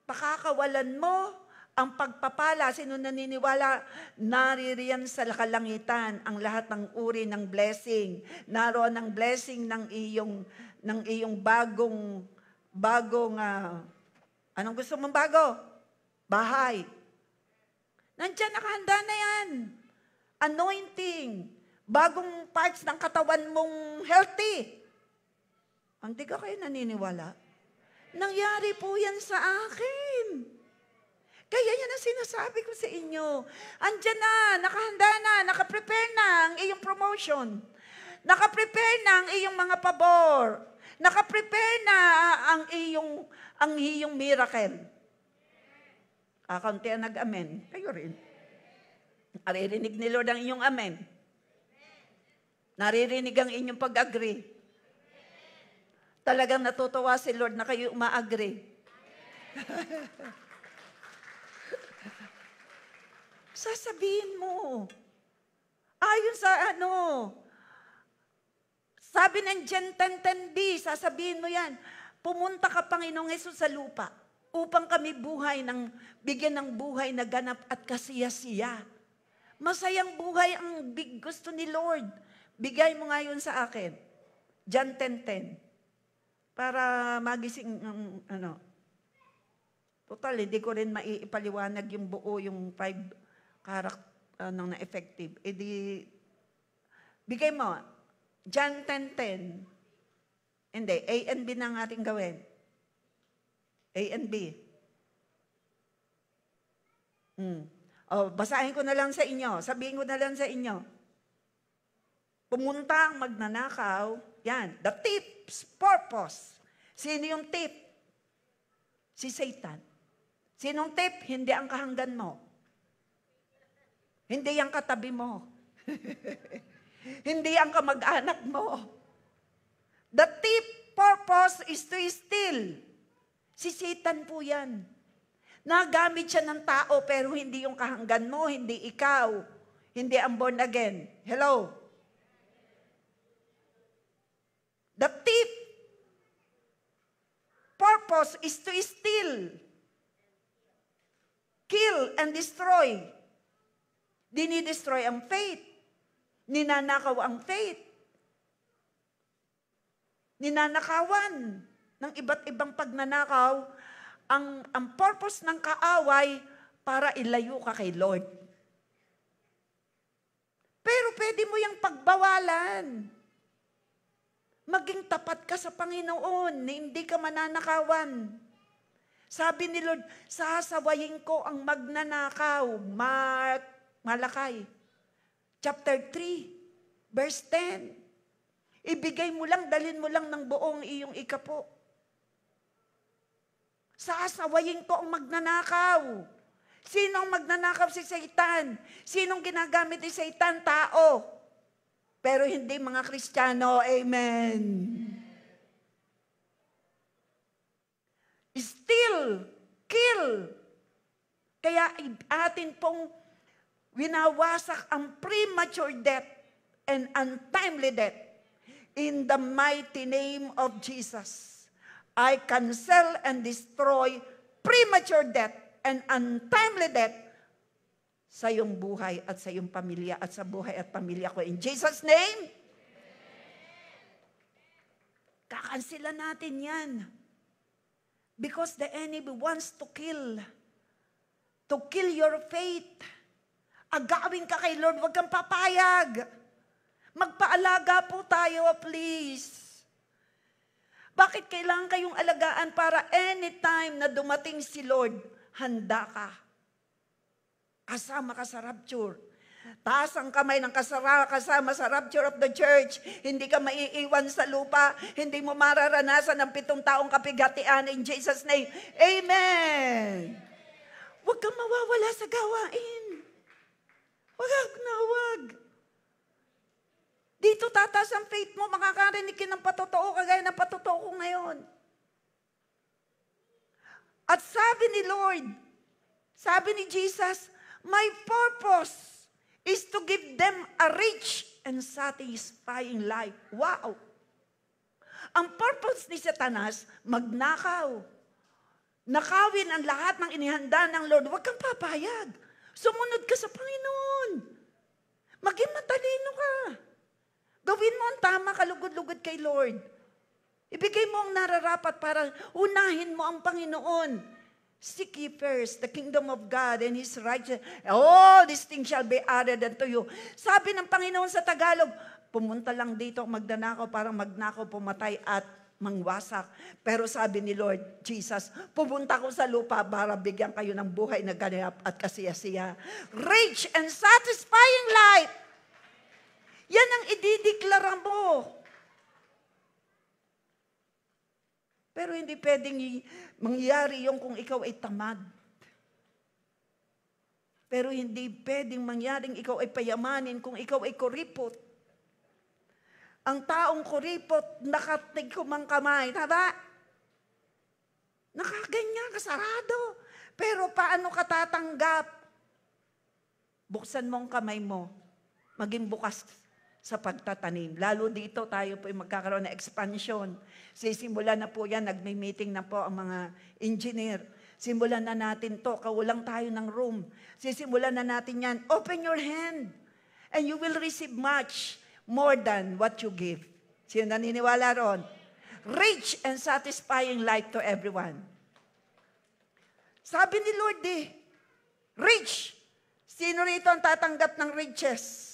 pakakawalan mo ang pagpapala. Sino naniniwala? Naririyan sa kalangitan ang lahat ng uri ng blessing. Naroon ang blessing ng iyong bagong anong gusto mong bago? Bahay. Nandiyan, nakahanda na yan. Anointing. Bagong parts ng katawan mong healthy. Hindi ka kayo naniniwala? Nangyari po yan sa akin. Kaya yan ang sinasabi ko sa inyo. Andyan na, nakahanda na, nakaprepare na ang iyong promotion. Nakaprepare na ang iyong mga pabor. Nakaprepare na ang iyong miracle. Kakunti ang nag-amen. Kayo rin. Naririnig ni Lord ang inyong amen. Naririnig ang inyong pag-agree. Talagang natutuwa si Lord na kayo uma-agree. Sasabihin mo. Ayon sa sabi ng John 10:10b, sasabihin mo yan, pumunta ka, Panginoong Hesus, sa lupa upang kami bigyan ng buhay na ganap at kasiya-siya. Masayang buhay ang gusto ni Lord. Bigay mo ngayon sa akin. John 10:10. Para magising, Total, hindi ko rin maipaliwanag yung buo, yung 5 character na effective. Bigay mo, John 10:10. Hindi, A and B na ang ating gawin. A and B. Basahin ko na lang sa inyo. Sabihin ko na lang sa inyo. Pumunta ang magnanakaw. Yan, the thief's purpose. Sino yung thief? Si Satan. Sinong thief? Hindi ang kahanggan mo. Hindi ang katabi mo. Hindi ang kamag-anak mo. The thief purpose is to steal. Si Satan po yan. Nagamit siya ng tao pero hindi yung kahanggan mo, hindi ikaw. Hindi ang born again. Hello? The thief purpose is to steal, kill, and destroy. Dinidestroy ang faith. Ninanakaw ang faith. Ninanakawan ng iba't ibang pagnanakaw ang purpose ng kaaway para ilayo ka kay Lord. Pero pwede mo yung pagbawalan. Maging tapat ka sa Panginoon na hindi ka mananakawan. Sabi ni Lord, sasawayin ko ang magnanakaw. Malakay. Chapter 3, verse 10. Ibigay mo lang, dalhin mo lang ng buong iyong ikapo. Sasawayin ko ang magnanakaw. Sinong magnanakaw? Si Satan. Sinong ginagamit ni Satan? Tao. Pero hindi mga Kristiyano. Amen. Kill. Kaya atin pong winawasak ang premature death and untimely death. In the mighty name of Jesus, I cancel and destroy premature death and untimely death sa iyong buhay at sa iyong pamilya at sa buhay at pamilya ko. In Jesus' name, kakansila natin yan. Because the enemy wants to kill your faith. Agawin ka kay Lord, huwag kang papayag. Magpaalaga po tayo, please. Bakit kailangan kayong alagaan para anytime na dumating si Lord, handa ka? Kasama ka sa rapture. Taas ang kamay ng kasama sa rapture of the church. Hindi ka maiiwan sa lupa. Hindi mo mararanasan ang 7 taong kapigatian in Jesus' name. Amen. Huwag kang mawawala sa gawain. Huwag na huwag. Dito tataas ang faith mo, makakarinig ka ng patotoo kagaya ng patotoo ko ngayon. At sabi ni Lord, sabi ni Jesus, my purpose is to give them a rich and satisfying life. Wow! Ang purpose ni Satanas, magnakaw. Nakawin ang lahat ng inihanda ng Lord. Huwag kang papayag. Sumunod ka sa Panginoon. Maging matalino ka. Gawin mo ang tama, kalugod-lugod kay Lord. Ibigay mo ang nararapat para unahin mo ang Panginoon. Seek ye first the kingdom of God and His righteousness. All these things shall be added unto you. Sabi ng Panginoon sa Tagalog, pumunta lang dito magdanakaw, parang magnakaw, pumatay at mangwasak. Pero sabi ni Lord Jesus, pupunta ko sa lupa para bigyan kayo ng buhay na ganap at kasiyasiya. Rich and satisfying life. Yan ang idideklara mo. Pero hindi pwedeng mangyari yung kung ikaw ay tamad. Pero hindi pwedeng mangyaring ikaw ay payamanin kung ikaw ay kuripot. Ang taong kuripot, nakatigkom ang kamay. Tama? Nakaganyan, kasarado. Pero paano ka tatanggap? Buksan mo ang kamay mo. Maging bukas sa pagtatanim. Lalo dito tayo po ay magkakaroon ng expansion. Simulan na po yan, nagme-meeting na po ang mga engineer. Simulan na natin to, kawalang tayo ng room. Sisimulan na natin yan. Open your hand and you will receive much more than what you give. Sino naniniwala ron? Rich and satisfying life to everyone. Sabi ni Lord rich. Sino rito ang tatanggap ng riches?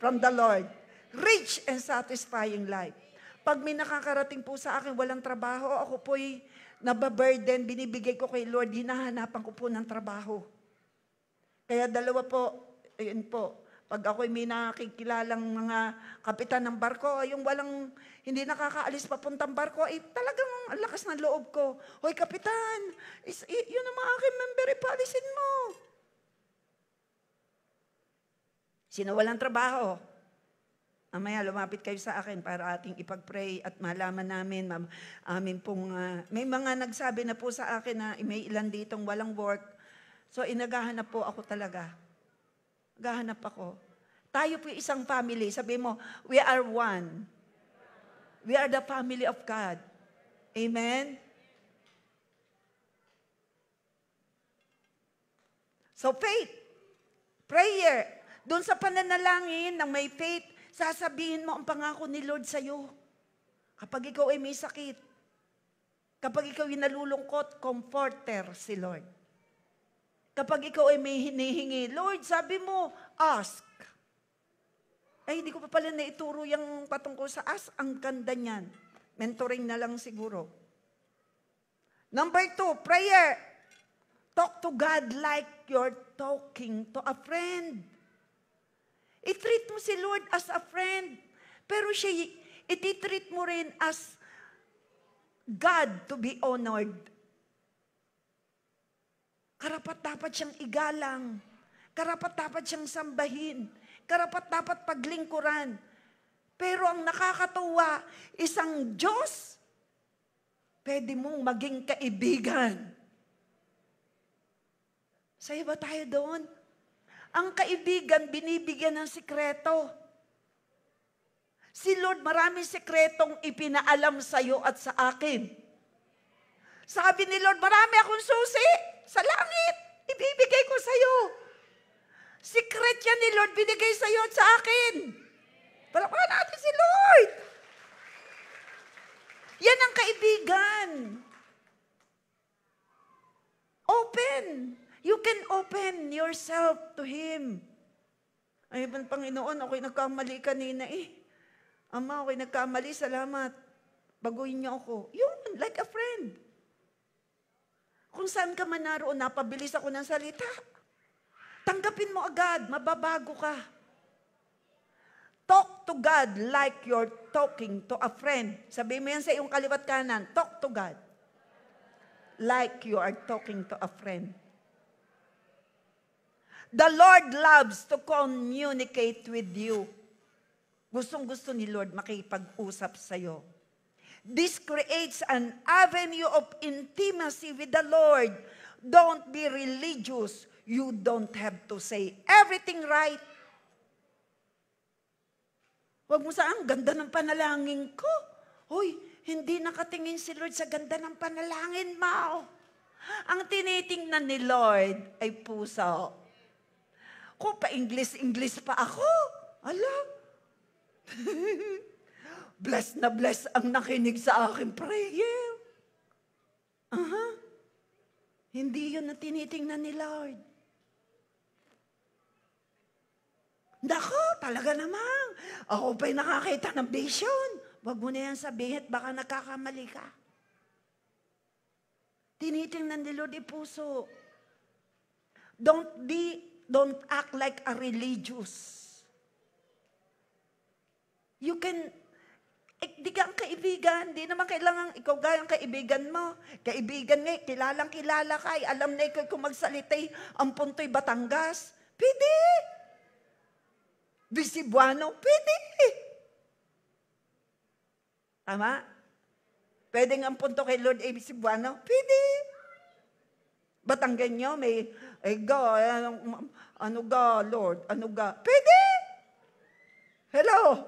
From the Lord. Rich and satisfying life. Pag may nakakarating po sa akin, walang trabaho, ako po'y nababurden, binibigay ko kay Lord, hinahanapan ko po ng trabaho. Kaya dalawa po, ayun po, pag ako'y may nakikilalang mga kapitan ng barko, yung walang, hindi nakakaalis papuntang barko, talagang ang lakas ng loob ko. Hoy, kapitan, yun ang mga aking member, ipalisin mo. Sino walang trabaho? Mamaya lumapit kayo sa akin para ating ipag-pray at malaman namin, amin pong, may mga nagsabi na po sa akin na may ilan ditong walang work. So inagahanap po ako talaga. Nagahanap ako. Tayo po isang family. Sabi mo, we are one. We are the family of God. Amen? So faith, prayer, doon sa pananalangin ng may faith, sasabihin mo ang pangako ni Lord sa'yo. Kapag ikaw ay may sakit, kapag ikaw ay nalulungkot, comforter si Lord. Kapag ikaw ay may hinihingi, Lord, sabi mo, ask. Ay, hindi ko pa pala naituro yung patungkol sa ask. Ang ganda niyan. Mentoring na lang siguro. Number 2, prayer. Talk to God like you're talking to a friend. I-treat mo si Lord as a friend. Pero siya, i-treat mo rin as God to be honored. Karapat-dapat siyang igalang. Karapat-dapat siyang sambahin. Karapat-dapat paglingkuran. Pero ang nakakatuwa, isang Diyos, pwede mong maging kaibigan. Saya ba tayo doon? Ang kaibigan, binibigyan ng sikreto. Si Lord, maraming sikretong ipinaalam sa iyo at sa akin. Sabi ni Lord, marami akong susi sa langit. Ibibigay ko sa iyo. Secret yan ni Lord, binigay sa iyo at sa akin. Palakpakan natin si Lord. Yan ang kaibigan. Open. You can open yourself to Him. Ay, Panginoon, ako'y nagkamali kanina Ama, ako'y nagkamali, salamat. Baguhin niyo ako. Yun, like a friend. Kung saan ka man naroon, napabilis ako ng salita. Tanggapin mo agad, mababago ka. Talk to God like you're talking to a friend. Sabihin mo yan sa iyong kaliwat kanan, talk to God. Like you are talking to a friend. The Lord loves to communicate with you. Gustong-gusto ni Lord makipag-usap sa iyo. This creates an avenue of intimacy with the Lord. Don't be religious. You don't have to say everything right. Huwag mo ang ganda ng panalangin ko. Hoy, hindi nakatingin si Lord sa ganda ng panalangin mo. Ang tinitingnan ni Lord ay puso. Kung pa-English pa ako, ala, bless na bless ang nakinig sa aking prayer. Hindi yun ang tinitingnan ni Lord. Nako, talaga namang. Ako pa'y nakakita ng vision. Wag mo na yan sabihin, baka nagkakamali ka. Tinitingnan ni Lord puso. Don't act like a religious. You can, di ka ang kaibigan, di naman kailangan ikaw gayang kaibigan mo. Kaibigan nga, kilala ka, alam na ikaw kung magsalitay, ang punto'y Batangas. Pwede. Bisibuano, pwede. Tama? Pwede nga ang punto kay Lord ay Bisibuano, pwede. Batanggenyo, may, Lord, pwede. Hello?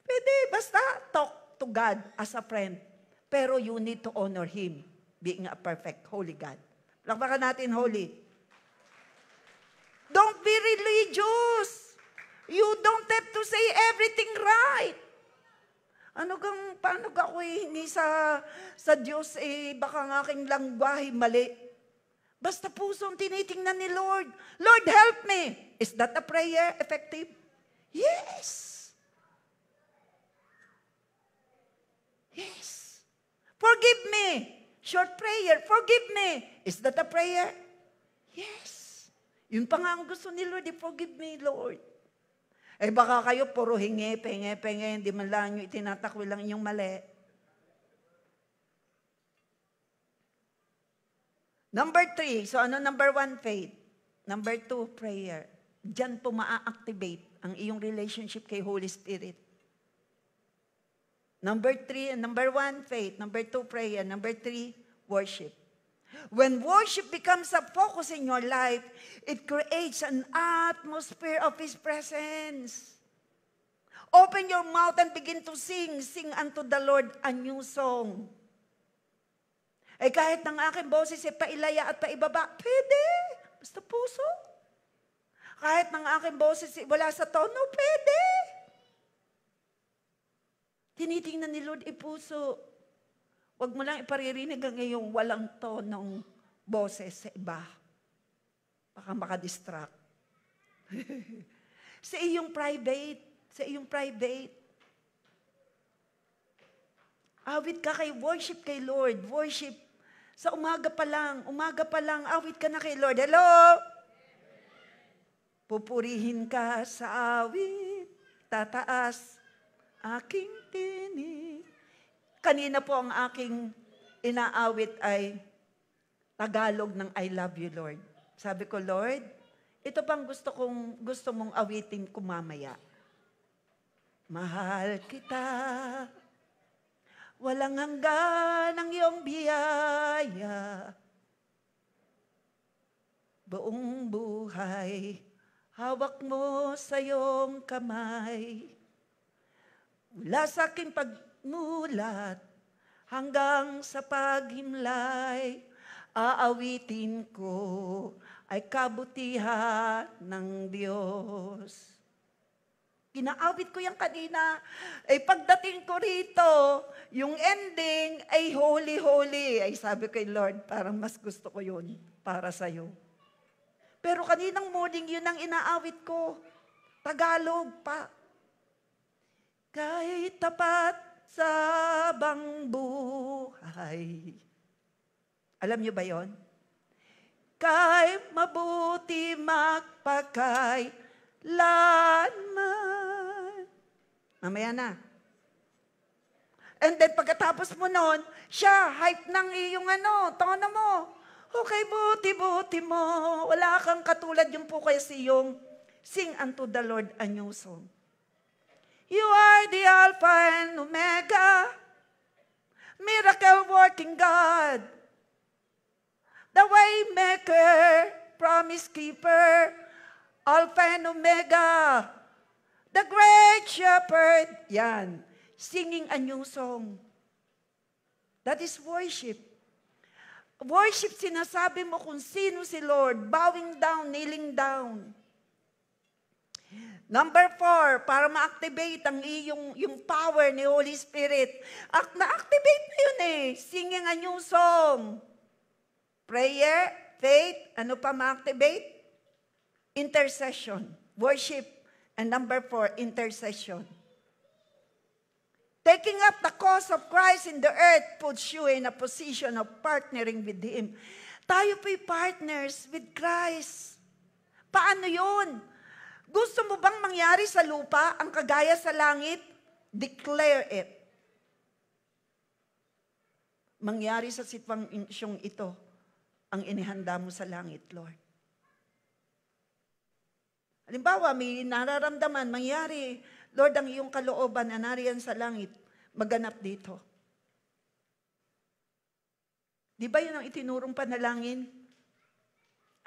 Pwede, basta talk to God as a friend. Pero you need to honor Him, being a perfect, holy God. Lakbakan natin, holy. Don't be religious. You don't have to say everything right. Paano ka ako hindi sa Diyos, baka ng aking langwahe mali. Basta puso ang tinitingnan ni Lord. Lord, help me. Is that a prayer effective? Yes. Yes. Forgive me. Short prayer. Forgive me. Is that a prayer? Yes. Yun pa nga ang gusto ni Lord. Forgive me, Lord. Baka kayo puro hingi, penge, hindi man lang nyo itinatakwi lang inyong mali. Number 3. So number 1, faith. Number 2, prayer. Diyan po maa-activate ang iyong relationship kay Holy Spirit. Number 1, faith. Number 2, prayer. Number 3, worship. When worship becomes a focus in your life, it creates an atmosphere of His presence. Open your mouth and begin to sing. Sing unto the Lord a new song. Kahit ng aking boses pailaya at paibaba, pwede. Basta puso. Kahit ng aking boses wala sa tono, pwede. Tinitingnan ni Lord puso. Huwag mo lang iparirinig ang iyong walang tonong boses sa iba. Baka makadistract. Sa iyong private. Awit ka worship kay Lord. Worship. Sa umaga pa lang, awit ka na kay Lord. Hello? Pupurihin ka sa awit, tataas aking tinig. Kanina po ang aking inaawit ay Tagalog ng I love you, Lord. Sabi ko, Lord, ito pang gusto mong awitin ko mamaya. Mahal kita, walang hanggan ang iyong biyaya. buong buhay, hawak mo sa iyong kamay. Mula sa aking pagmulat hanggang sa paghimlay, aawitin ko ay kabutihan ng Diyos. Ginaawit ko yan kanina. Pagdating ko rito, yung ending ay holy, holy. Ay sabi kay Lord, parang mas gusto ko yun para sa'yo. Pero kaninang morning, yun ang inaawit ko. Tagalog pa. Kahit tapat sa bang buhay. Alam niyo ba yon? Kahit mabuti magpakay lanman. Mamaya na. And then pagkatapos mo nun, siya, hype ng iyong tono mo. Okay, buti-buti mo. Wala kang katulad yung po kaya siyong sing unto the Lord a new song. You are the Alpha and Omega, miracle working God, the way maker, promise keeper, Alpha and Omega, the great shepherd. Yan. Singing a new song. That is worship. Worship, sinasabi mo kung sino si Lord. Bowing down, kneeling down. Number 4, para ma-activate ang yung power ni Holy Spirit. Na-activate na yun Singing a new song. Prayer, faith, ano pa ma-activate? Intercession, worship, and number 4, intercession. Taking up the cause of Christ in the earth puts you in a position of partnering with Him. Tayo po'y partners with Christ. Paano yun? Gusto mo bang mangyari sa lupa ang kagaya sa langit? Declare it. Mangyari sa sitwasyong ito ang inihanda mo sa langit, Lord. Halimbawa, may nararamdaman, mangyari, Lord, ang iyong kalooban na nariyan sa langit, maganap dito. Di ba yun ang itinurong panalangin?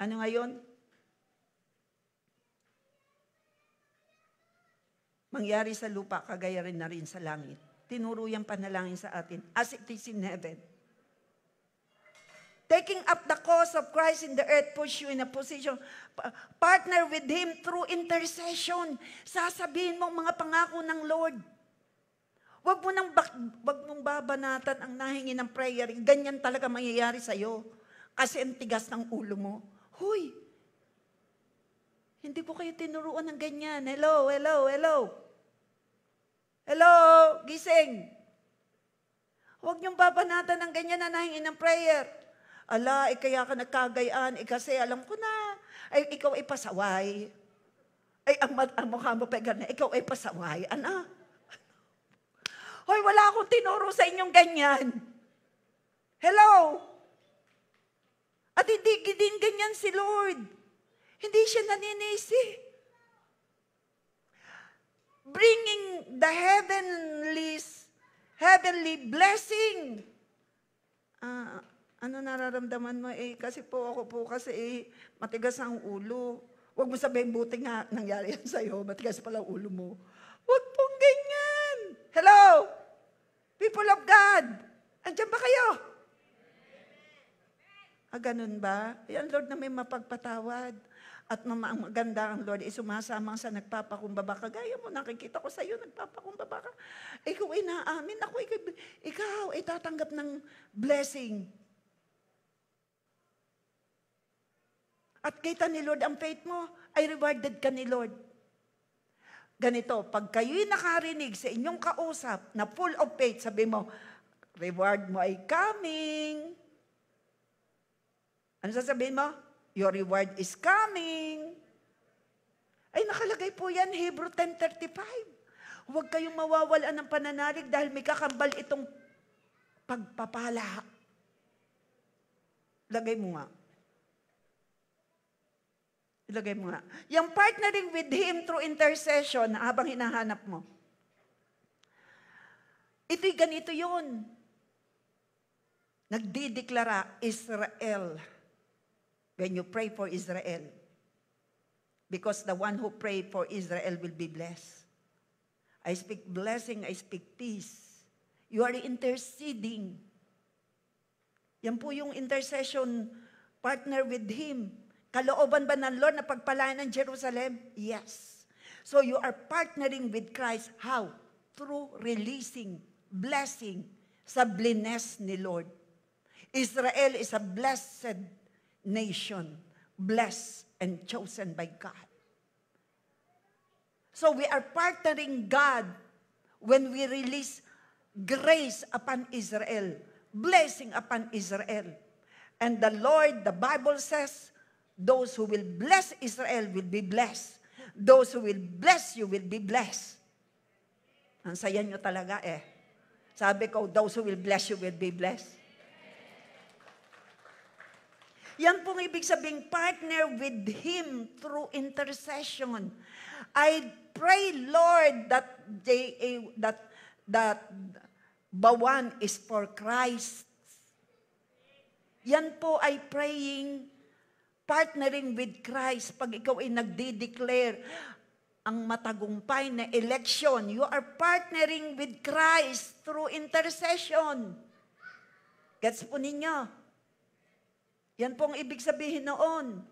Ano ngayon? Mangyari sa lupa, kagaya rin na rin sa langit. Tinuro yung panalangin sa atin, as it is in heaven. Taking up the cause of Christ in the earth puts you in a position, partner with Him through intercession. Sasabihin mo mga pangako ng Lord. Huwag mong babanatan ang nahingi ng prayer. Ganyan talaga mangyayari sa'yo. Kasi ang tigas ng ulo mo. Huy! Hindi po kayo tinuruan ng ganyan. Hello, hello, hello. Hello, gising. Huwag niyong babanatan ng ganyan na nahingi ng prayer. Ala, kaya ka nagkagayaan, kasi alam ko na, ikaw ay pasaway. Ang mukha mo pa ganyan, ikaw ay pasaway. Ano? Hoy, wala akong tinuro sa inyong ganyan. Hello? At hindi din ganyan si Lord. Hindi siya naninisi. Bringing the heavenly blessing. Ano nararamdaman mo? Kasi ako po matigas ang ulo. Huwag mo sabihin, buti nga nangyari yan sa'yo, matigas pala ang ulo mo. Huwag pong ganyan. Hello? People of God, andyan ba kayo? Ganun ba? Yan, Lord, na may mapagpatawad. At maganda ang Lord, sumasama sa nagpapakumbaba ka. Gaya mo, nakikita ko sa iyo, nagpapakumbaba ka. Ikaw ay naamin, ikaw ay tatanggap ng blessing. At kita ni Lord, ang faith mo, ay rewarded ka ni Lord. Ganito, pag kayo'y nakarinig sa inyong kausap na full of faith, sabi mo, reward mo ay coming. Ano sasabihin mo? Your reward is coming. Ay, nakalagay po yan, Hebrew 10:35. Huwag kayong mawawalan ng pananalig dahil may kakambal itong pagpapala. Lagay mo nga. Ilagay mo nga. Yung partnering with Him through intercession, habang hinahanap mo. Ito'y ganito yun. Nagdideklara, Israel. when you pray for Israel. Because the one who pray for Israel will be blessed. I speak blessing, I speak peace. You are interceding. Yan po yung intercession partner with Him. Kalooban ba ng Lord na pagpalain ng Jerusalem? Yes. So you are partnering with Christ. How? Through releasing blessing sa blines ni Lord. Israel is a blessed nation, blessed and chosen by God. So we are partnering God when we release grace upon Israel, blessing upon Israel. And the Lord, the Bible says, those who will bless Israel will be blessed. Those who will bless you will be blessed. Ang saya nyo talaga eh. Sabi ko, those who will bless you will be blessed. Yan pong ibig sabing partner with Him through intercession. I pray, Lord, that bawan is for Christ. Yan po ay praying, partnering with Christ. Pag ikaw ay nagdi-declare ang matagumpay na election, you are partnering with Christ through intercession. Gets po ninyo? Yan pong ibig sabihin noon.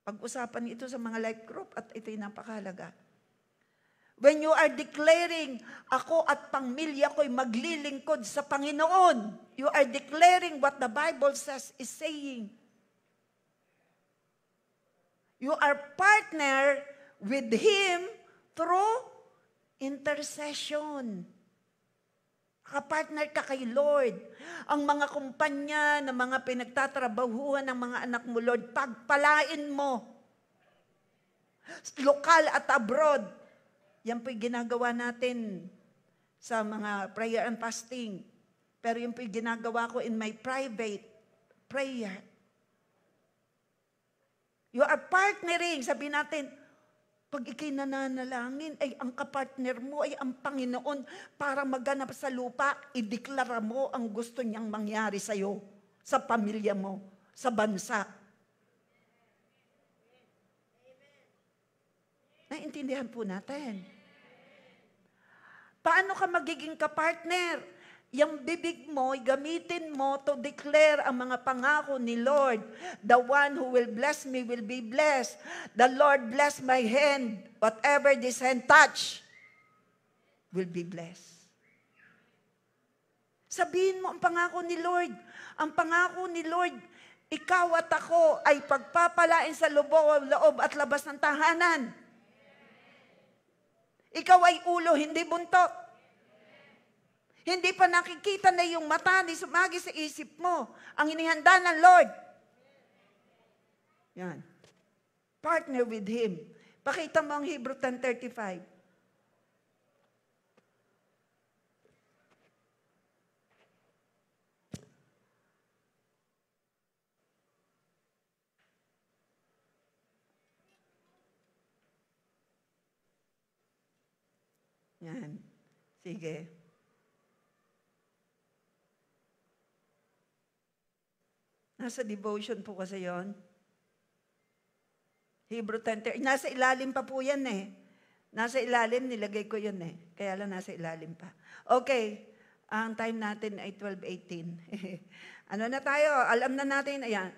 Pag-usapan ito sa mga life group at ito'y napakahalaga. When you are declaring, ako at pamilya ko'y maglilingkod sa Panginoon, you are declaring what the Bible says is saying. You are partner with Him through intercession. Kapartner ka kay Lord. Ang mga kumpanya ng mga pinagtatrabahuhan ng mga anak mo, Lord, pagpalain mo. Lokal at abroad. Yan po'y ginagawa natin sa mga prayer and fasting. Pero yan po'y ginagawa ko in my private prayer. You are partnering. Sabihin natin, pag ikay nananalangin, ay ang kapartner mo ay ang Panginoon para maganap sa lupa, ideklara mo ang gusto niyang mangyari sa iyo, sa pamilya mo, sa bansa. Naintindihan po natin. Paano ka magiging kapartner? Yung bibig mo, gamitin mo to declare ang mga pangako ni Lord. The one who will bless me will be blessed. The Lord bless my hand. Whatever this hand touch will be blessed. Sabihin mo ang pangako ni Lord. Ang pangako ni Lord, ikaw at ako ay pagpapalain sa loob at labas ng tahanan. Ikaw ay ulo, hindi buntot. Hindi pa nakikita na yung mata ni sumagi sa isip mo. Ang inihanda ng Lord. Yan. Partner with Him. Pakita mo ang Hebrew 10:35. Yan. Sige. Nasa devotion po kasi yon. Hebrew 10:30. Nasa ilalim pa po yan eh. Nasa ilalim, nilagay ko yun eh. Kaya lang nasa ilalim pa. Okay. Ang time natin ay 12:18. Ano na tayo? Alam na natin. Ayan.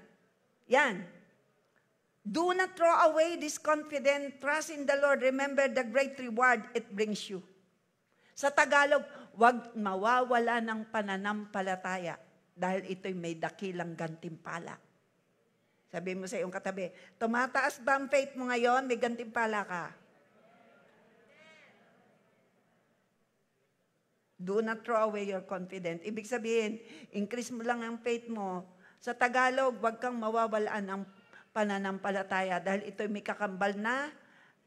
Yan. Do not throw away this confident trust in the Lord. Remember the great reward it brings you. Sa Tagalog, wag mawawala ng pananampalataya. Dahil ito'y may dakilang gantimpala. Sabi mo sa iyong katabi, tumataas ba ang faith mo ngayon? May gantimpala ka. Do not throw away your confidence. Ibig sabihin, increase mo lang ang faith mo. Sa Tagalog, huwag kang mawawalaan ng pananampalataya dahil ito'y may kakambal na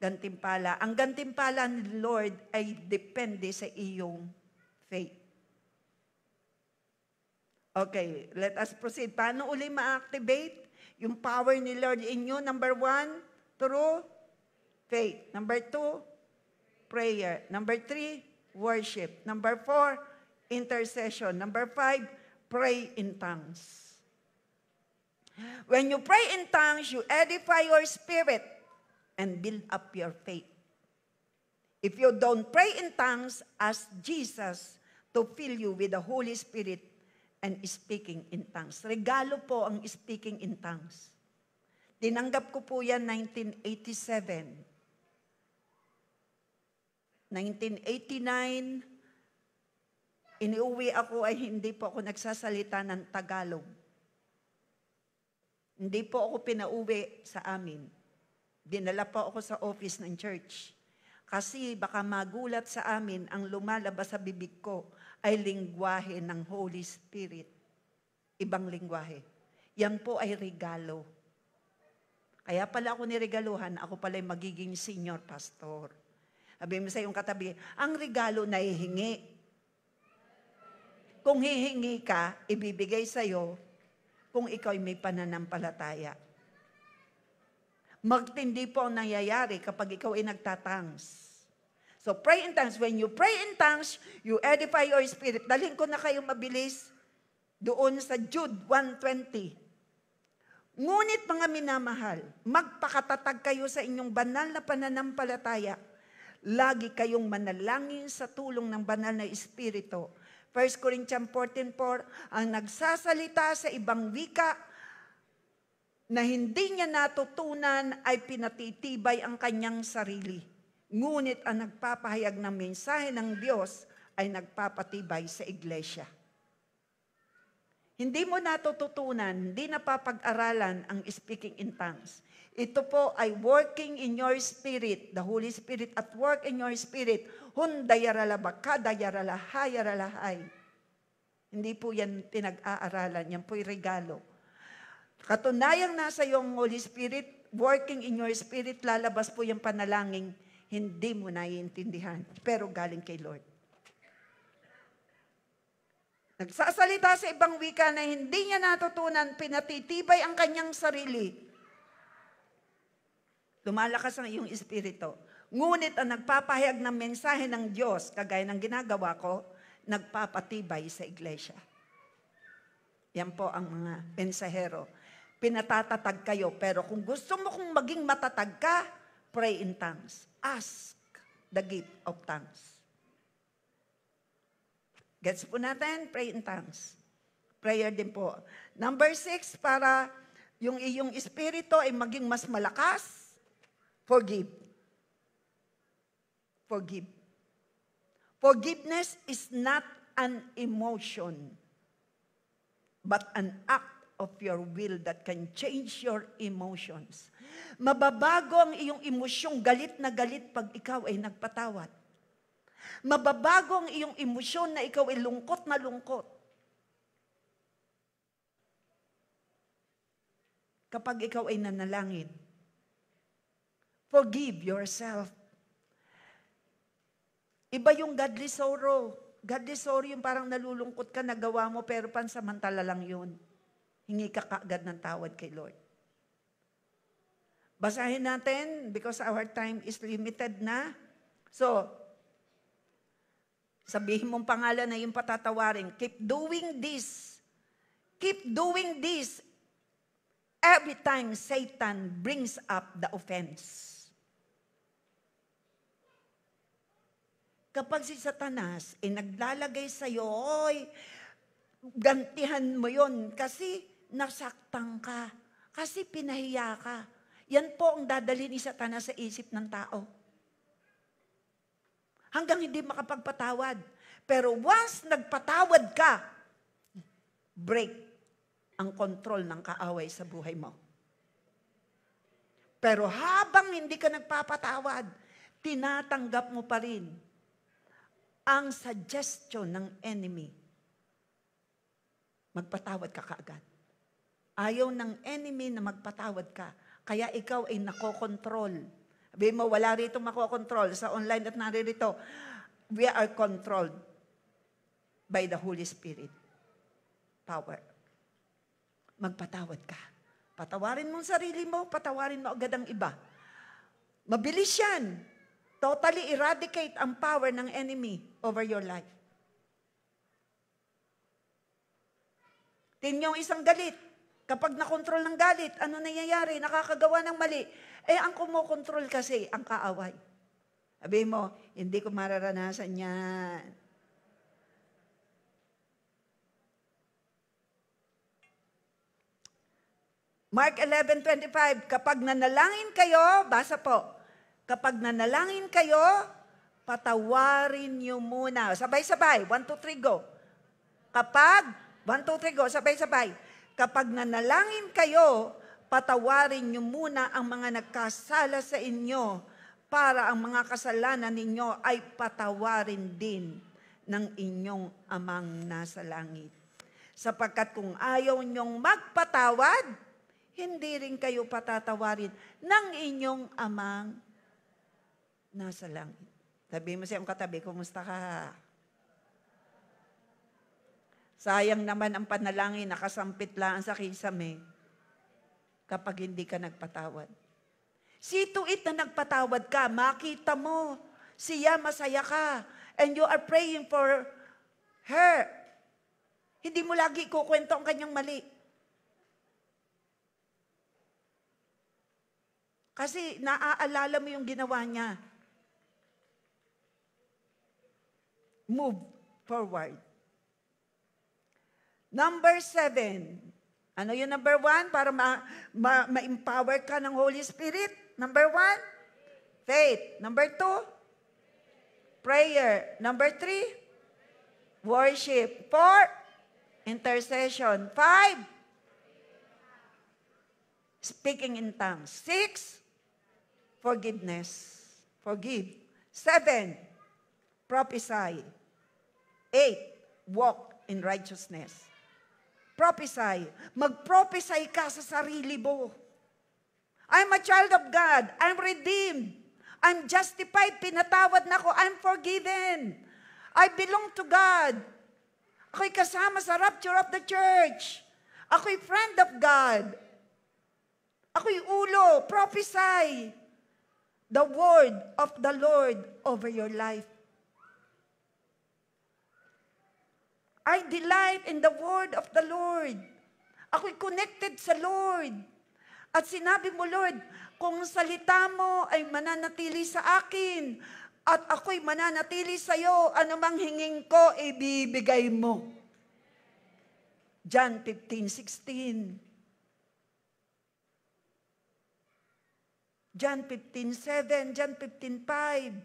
gantimpala. Ang gantimpala ni Lord ay depende sa iyong faith. Okay, let us proceed. Paano uli ma-activate yung power ni Lord in you? Number 1, through faith. Number 2, prayer. Number 3, worship. Number 4, intercession. Number 5, pray in tongues. When you pray in tongues, you edify your spirit and build up your faith. If you don't pray in tongues, ask Jesus to fill you with the Holy Spirit and speaking in tongues. Regalo po ang speaking in tongues. Tinanggap ko po yan 1987. 1989, iniuwi ako ay hindi po ako nagsasalita ng Tagalog. Hindi po ako pinauwi sa amin. Dinala po ako sa office ng church. Kasi baka magulat sa amin, ang lumalabas sa bibig ko ay lingwahe ng Holy Spirit. Ibang lingwahe. Yan po ay regalo. Kaya pala ako niregaluhan, ako pala ay magiging senior pastor. Sabi mo sa iyong katabi, ang regalo na hihingi. Kung hihingi ka, ibibigay sa iyo kung ikaw ay may pananampalataya. Magtindi po ang nangyayari kapag ikaw ay nagtatangs. So pray in tongues. When you pray in tongues, you edify your spirit. Dalhin ko na kayo mabilis doon sa Jude 1:20. Ngunit mga minamahal, magpakatatag kayo sa inyong banal na pananampalataya. Lagi kayong manalangin sa tulong ng banal na Espiritu. 1 Corinthians 14:4, ang nagsasalita sa ibang wika na hindi niya natutunan ay pinatitibay ang kanyang sarili. Ngunit ang nagpapahayag ng mensahe ng Diyos ay nagpapatibay sa iglesia. Hindi mo natututunan, hindi napapag-aralan ang speaking in tongues. Ito po ay working in your spirit, the Holy Spirit at work in your spirit. Hundayaralabakadayaralahayaralahay. Hindi po yan pinag-aaralan, yan po'y regalo. Katunayang nasa iyong Holy Spirit, working in your spirit, lalabas po yung panalangin, hindi mo naiintindihan, pero galing kay Lord. Nagsasalita sa ibang wika na hindi niya natutunan, pinatitibay ang kanyang sarili. Lumalakas ang iyong espiritu. Ngunit ang nagpapahayag ng mensahe ng Diyos, kagaya ng ginagawa ko, nagpapatibay sa iglesia. Yan po ang mga mensahero. Pinatatatag kayo, pero kung gusto mo kung maging matatag ka, pray in tongues. Ask the gift of tongues. Gets po natin? Pray in tongues. Prayer din po. Number 6, para yung iyong espiritu ay maging mas malakas, forgive. Forgive. Forgiveness is not an emotion, but an act of your will that can change your emotions. Mababago ang iyong emosyong galit na galit pag ikaw ay nagpatawad. Mababago ang iyong emosyon na ikaw ay lungkot na lungkot. Kapag ikaw ay nanalangin, forgive yourself. Iba yung godly sorrow. Godly sorrow yung parang nalulungkot ka, nagawa mo, pero pansamantala lang yun. Hingi ka kaagad ng tawad kay Lord. Basahin natin because our time is limited na. So, sabihin mong pangalan na yung patatawarin. Keep doing this. Keep doing this every time Satan brings up the offense. Kapag si Satanas ay naglalagay sa'yo, oy, gantihan mo yon kasi nasaktan ka, kasi pinahiya ka. Yan po ang dadalhin ni Satanas sa isip ng tao. Hanggang hindi makapagpatawad. Pero once nagpatawad ka, break ang kontrol ng kaaway sa buhay mo. Pero habang hindi ka nagpapatawad, tinatanggap mo pa rin ang suggestion ng enemy. Magpatawad ka kaagad. Ayaw ng enemy na magpatawad ka. Kaya ikaw ay nakokontrol. Sabi mo, wala rito makokontrol. Sa online at naririto, we are controlled by the Holy Spirit. Power. Magpatawad ka. Patawarin mo ang sarili mo, patawarin mo agad ang iba. Mabilis yan. Totally eradicate ang power ng enemy over your life. Tingnan yung isang galit. Kapag nakontrol ng galit, ano nangyayari? Nakakagawa ng mali. Ang kumokontrol kasi, ang kaaway. Sabi mo, hindi ko mararanasan yan. Mark 11:25, kapag nanalangin kayo, basa po, kapag nanalangin kayo, patawarin niyo muna. Sabay-sabay, 1, 2, 3, go. Kapag, 1, 2, 3, go, sabay-sabay. Kapag nanalangin kayo, patawarin niyo muna ang mga nagkasala sa inyo para ang mga kasalanan ninyo ay patawarin din ng inyong amang nasa langit. Sapagkat kung ayaw niyong magpatawad, hindi rin kayo patatawarin ng inyong amang nasa langit. Sabi mo sa iyong katabi, kumusta ka? Sayang naman ang panalangin, nakasampit lang sa kisame kapag hindi ka nagpatawad. See to it na nagpatawad ka, makita mo, siya masaya ka, and you are praying for her. Hindi mo lagi kukwento ang kanyang mali. Kasi naaalala mo yung ginawa niya. Move forward. Number 7. Ano yung number 1? Para ma-empower ka ng Holy Spirit. Number 1, faith. Number 2, prayer. Number 3, worship. 4, intercession. 5, speaking in tongues. 6, forgiveness. Forgive. 7, prophesy. 8, walk in righteousness. Prophesy. Mag-prophesy ka sa sarili mo. I'm a child of God. I'm redeemed. I'm justified. Pinatawad na ko. I'm forgiven. I belong to God. Ako'y kasama sa rapture of the church. Ako'y friend of God. Ako'y ulo. Prophesy the word of the Lord over your life. I delight in the word of the Lord. Ako'y connected sa Lord. At sinabi mo, Lord, kung salita mo ay mananatili sa akin, at ako'y mananatili sa iyo, anumang hinging ko, ibibigay mo. John 15:16. John 15:7, John 15:5.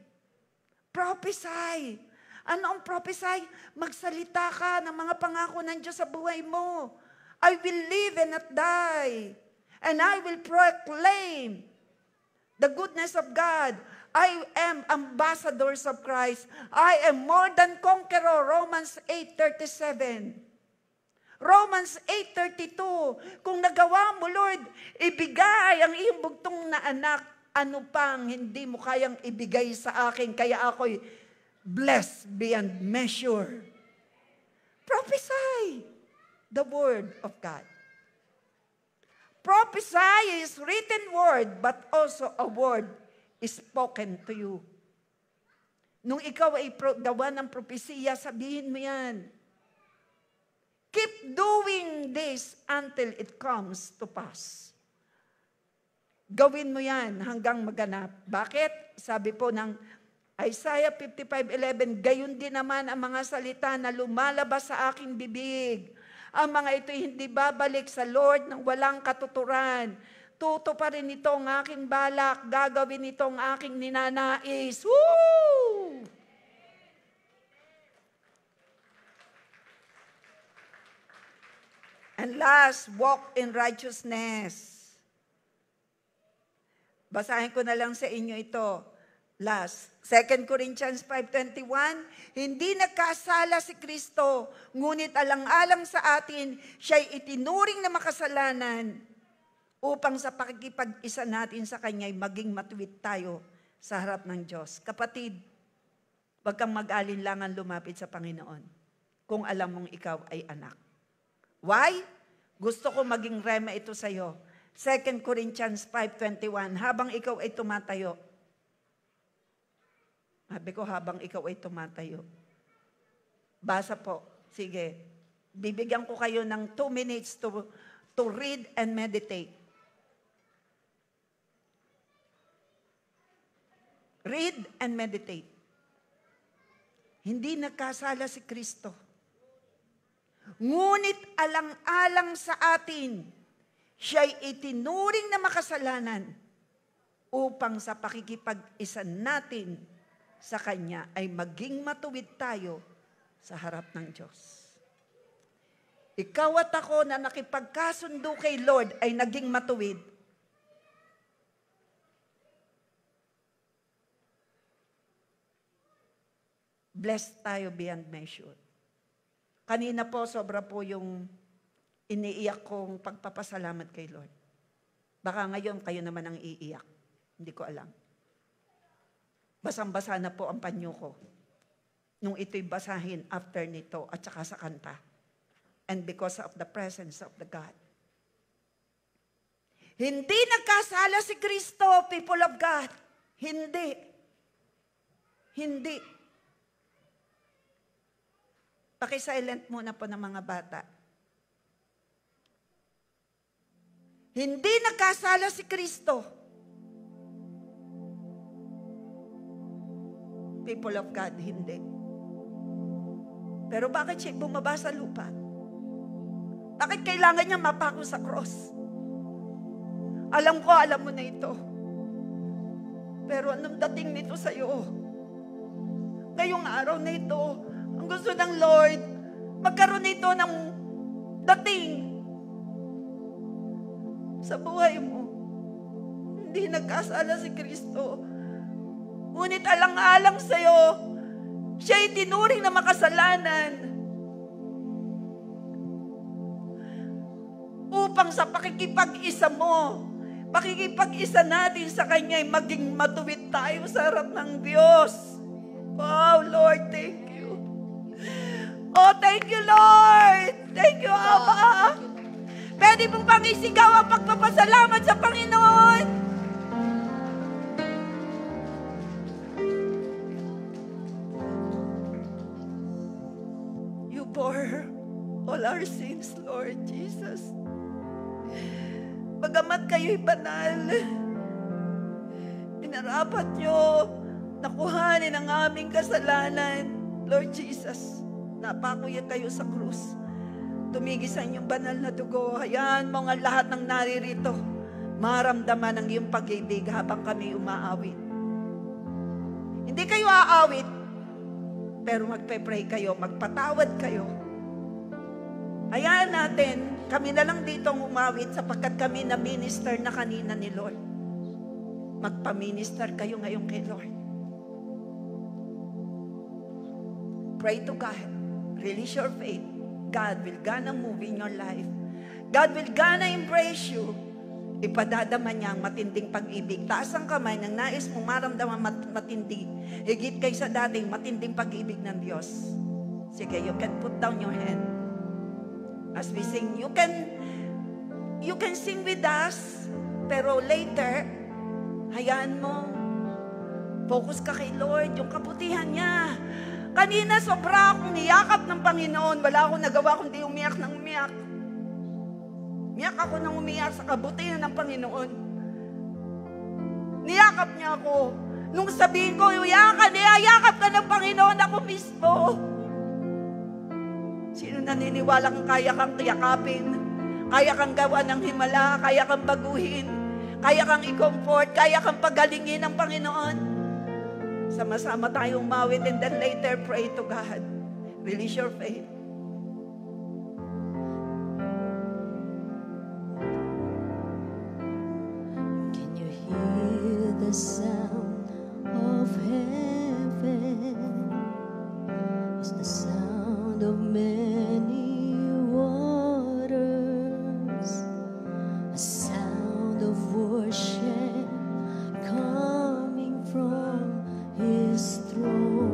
Prophesy. Ano ang prophesy? Magsalita ka ng mga pangako ng Diyos sa buhay mo. I will live and not die. And I will proclaim the goodness of God. I am ambassadors of Christ. I am more than conqueror. Romans 8:37. Romans 8:32. Kung nagawa mo, Lord, ibigay ang iyong bugtong na anak, ano pang hindi mo kayang ibigay sa akin, kaya ako'y blessed beyond measure. Prophesy the word of God. Prophesy is written word, but also a word is spoken to you. Nung ikaw ay gawa ng propesiya, sabihin mo yan. Keep doing this until it comes to pass. Gawin mo yan hanggang maganap. Bakit? Sabi po ng Isaiah 55:11, gayon din naman ang mga salita na lumalabas sa aking bibig. Ang mga ito hindi babalik sa Lord ng walang katuturan. Tutuparin ito ang aking balak, gagawin ito ang aking ninanais. Woo! And last, walk in righteousness. Basahin ko na lang sa inyo ito. Last, 2 Corinthians 5:21, hindi nagkasala si Kristo, ngunit alang-alang sa atin, siya'y itinuring na makasalanan upang sa pakikipag-isa natin sa Kanya'y maging matuwid tayo sa harap ng Diyos. Kapatid, wag kang mag-alinlangan lumapit sa Panginoon kung alam mong ikaw ay anak. Why? Gusto ko maging rema ito sa iyo. 2 Corinthians 5:21, habang ikaw ay tumatayo, sabi ko, habang ikaw ay tumatayo. Basa po. Sige. Bibigyan ko kayo ng 2 minutes to read and meditate. Read and meditate. Hindi nagkasala si Kristo. Ngunit alang-alang sa atin, siya'y itinuring na makasalanan upang sa pakikipag-isa natin sa Kanya ay maging matuwid tayo sa harap ng Diyos. Ikaw at ako na nakipagkasundo kay Lord ay naging matuwid. Blessed tayo beyond measure. Kanina po, sobra po yung iniiyak kong pagpapasalamat kay Lord. Baka ngayon kayo naman ang iiyak. Hindi ko alam. Basang-basa na po ang panyo ko nung ito'y basahin after nito at saka sa kanta. And because of the presence of the God. Hindi nagkasala si Kristo, people of God. Hindi. Hindi. Paki-silent muna po ng mga bata. Hindi nagkasala si Kristo. People of God, hindi. Pero bakit siya bumaba sa lupa? Bakit kailangan niya mapako sa cross? Alam ko, alam mo na ito. Pero anong dating nito sa iyo? Ngayong araw na ito, ang gusto ng Lord, magkaroon ito ng dating sa buhay mo. Hindi nagkasala si Kristo. Ngunit alang-alang sa iyo, siya'y tinuring na makasalanan upang sa pakikipag-isa mo, pakikipag-isa natin sa Kanya ay maging matuwid tayo sa harap ng Diyos. Wow, Lord, thank you. Oh, thank you, Lord. Thank you, Abba. Pwede mong bang isigaw ang pagpapasalamat sa Panginoon? You bore all our sins, Lord Jesus. Bagamat kayo'y banal, pinarapat nyo nakuhanin ang aming kasalanan, Lord Jesus. Napakuya kayo sa krus. Tumigisan yung banal na dugo. Hayaan mo nga lahat ng naririto maramdaman ang iyong pag-ibig habang kami umaawit. Hindi kayo aawit, pero magpe-pray kayo, magpatawad kayo. Hayaan natin, kami na lang dito ang umawit sapagkat kami na minister na kanina ni Lord. Magpa-minister kayo ngayon kay Lord. Pray to God. Release your faith. God will gonna move in your life. God will gonna embrace you. Ipadadama niya ang matinding pag-ibig. Taas ang kamay ng nais mong maramdaman matindi. Higit kay sa dating matinding pag-ibig ng Diyos. Sige, you can put down your hand. As we sing, you can sing with us, pero later, hayaan mo, focus ka kay Lord, yung kabutihan niya. Kanina, sobra akong niyakap ng Panginoon. Wala akong nagawa kundi umiyak ng umiyak. Umiyak ako ng umiyak sa kabutihan ng Panginoon. Niyakap niya ako. Nung sabihin ko, niyakap ka ng Panginoon, ako mismo. Sino naniniwala kang kaya kang yakapin? Kaya kang gawa ng himala? Kaya kang baguhin? Kaya kang i-comfort? Kaya kang pagalingin ng Panginoon? Sama-sama tayong umawit and then later pray to God. Release your faith. Can you hear the sound of heaven? It's the sound of many waters, a sound of worship coming from His throne.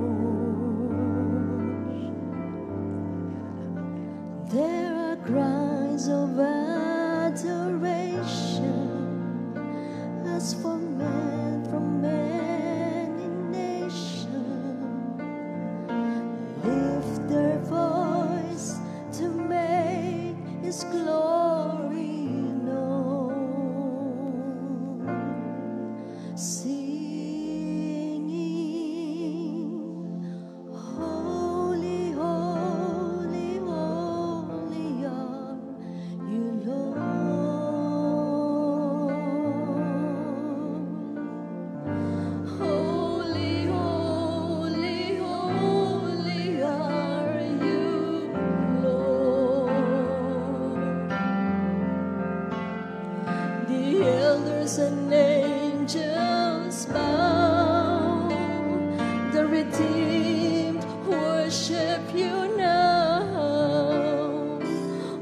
Holy, holy, holy are you, Lord. Holy, holy, holy are you, Lord. The elders and angels bow, the redeemed worship you now.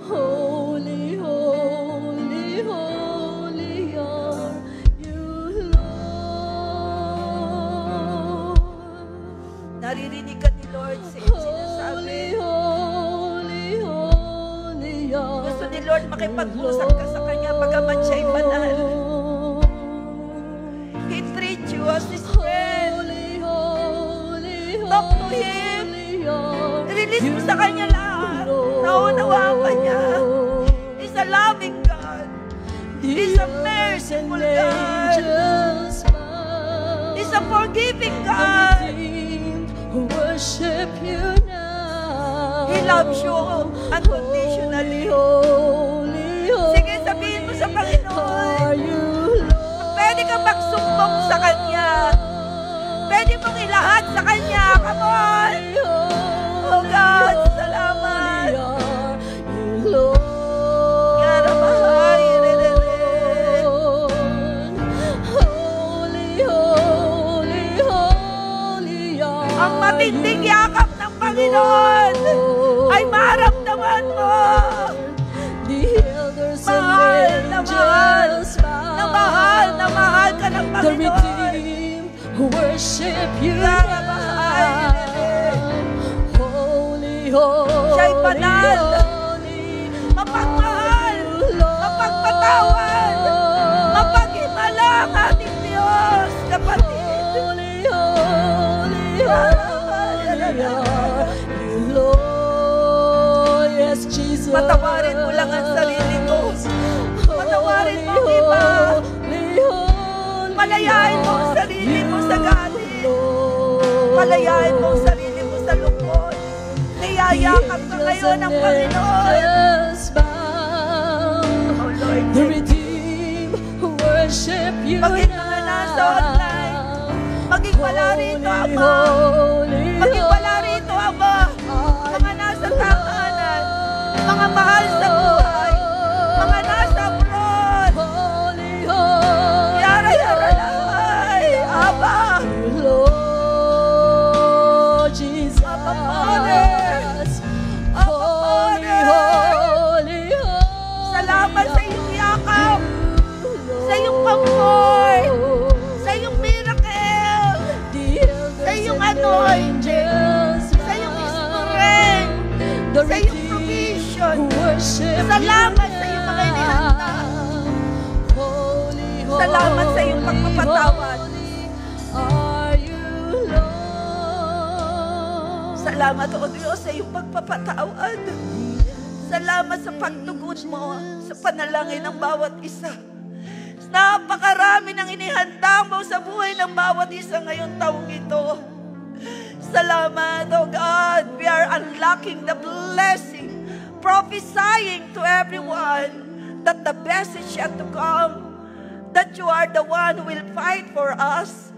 Holy, holy, holy are you, Lord. Naririnig ka ni Lord sa iyong sinasabi. Holy, holy are Gusto ni Lord makipag-usap ka sa Kanya bagaman siya'y banal. He treats you as His friend. Talk to Him. Release mo sa Kanya lahat. Naunawaan ka niya. He's a loving God. He's a merciful God. He's a forgiving God. Worship you now. He loves you unconditionally. Sige, sabihin mo sa Panginoon. Pwede ka magsumbong sa Kanya. Pwede mong ilahat sa Kanya. Come on. Oh God, salamat. Karabahay, re-re-re. Ang matinding yakap ng Panginoon ay maramdaman mo. Mahal na mahal. Na mahal, na mahal ka ng Panginoon. Worship you Karabahay, re-re-re. Holy, holy, Siya'y banal. holy, Mapagmahal, mapagpatawan, mapaghimala ang ating Diyos, kapatid. holy, holy, holy are you, Lord. Yes, Jesus. Patawarin mo lang ang sarili ko. Patawarin mo ang iba. Palayain mo ang sarili mo sa galit. Palayain mo ang sarili mo sa lungkot. Niyayakap ka ngayon ng Panginoon. Oh Lord, The redeemed worship you maging mga nasa online, maging wala rito, Ama. Maging wala rito, Ama. Mga nasa tahanan, mga mahal sa buhay, mga nasa abroad. Yara, yara, lahay. Aba. Lord Jesus. Abba, Father. Abba, Father. Salamat sa iyong yakap, sa iyong comfort, sa iyong miracle, sa iyong anointing, sa iyong strength, sa iyong provision. Salamat sa iyong mga inihanda. Salamat sa iyong pagpapatawad. Salamat, O Diyos, sa iyong pagpapatawad. Salamat sa pagtugon mo sa panalangin ng bawat isa. Napakarami ng inihanda mo sa buhay ng bawat isa ngayong taong ito. Salamat, O God. We are unlocking the blessing, prophesying to everyone that the best is yet to come, that you are the one who will fight for us.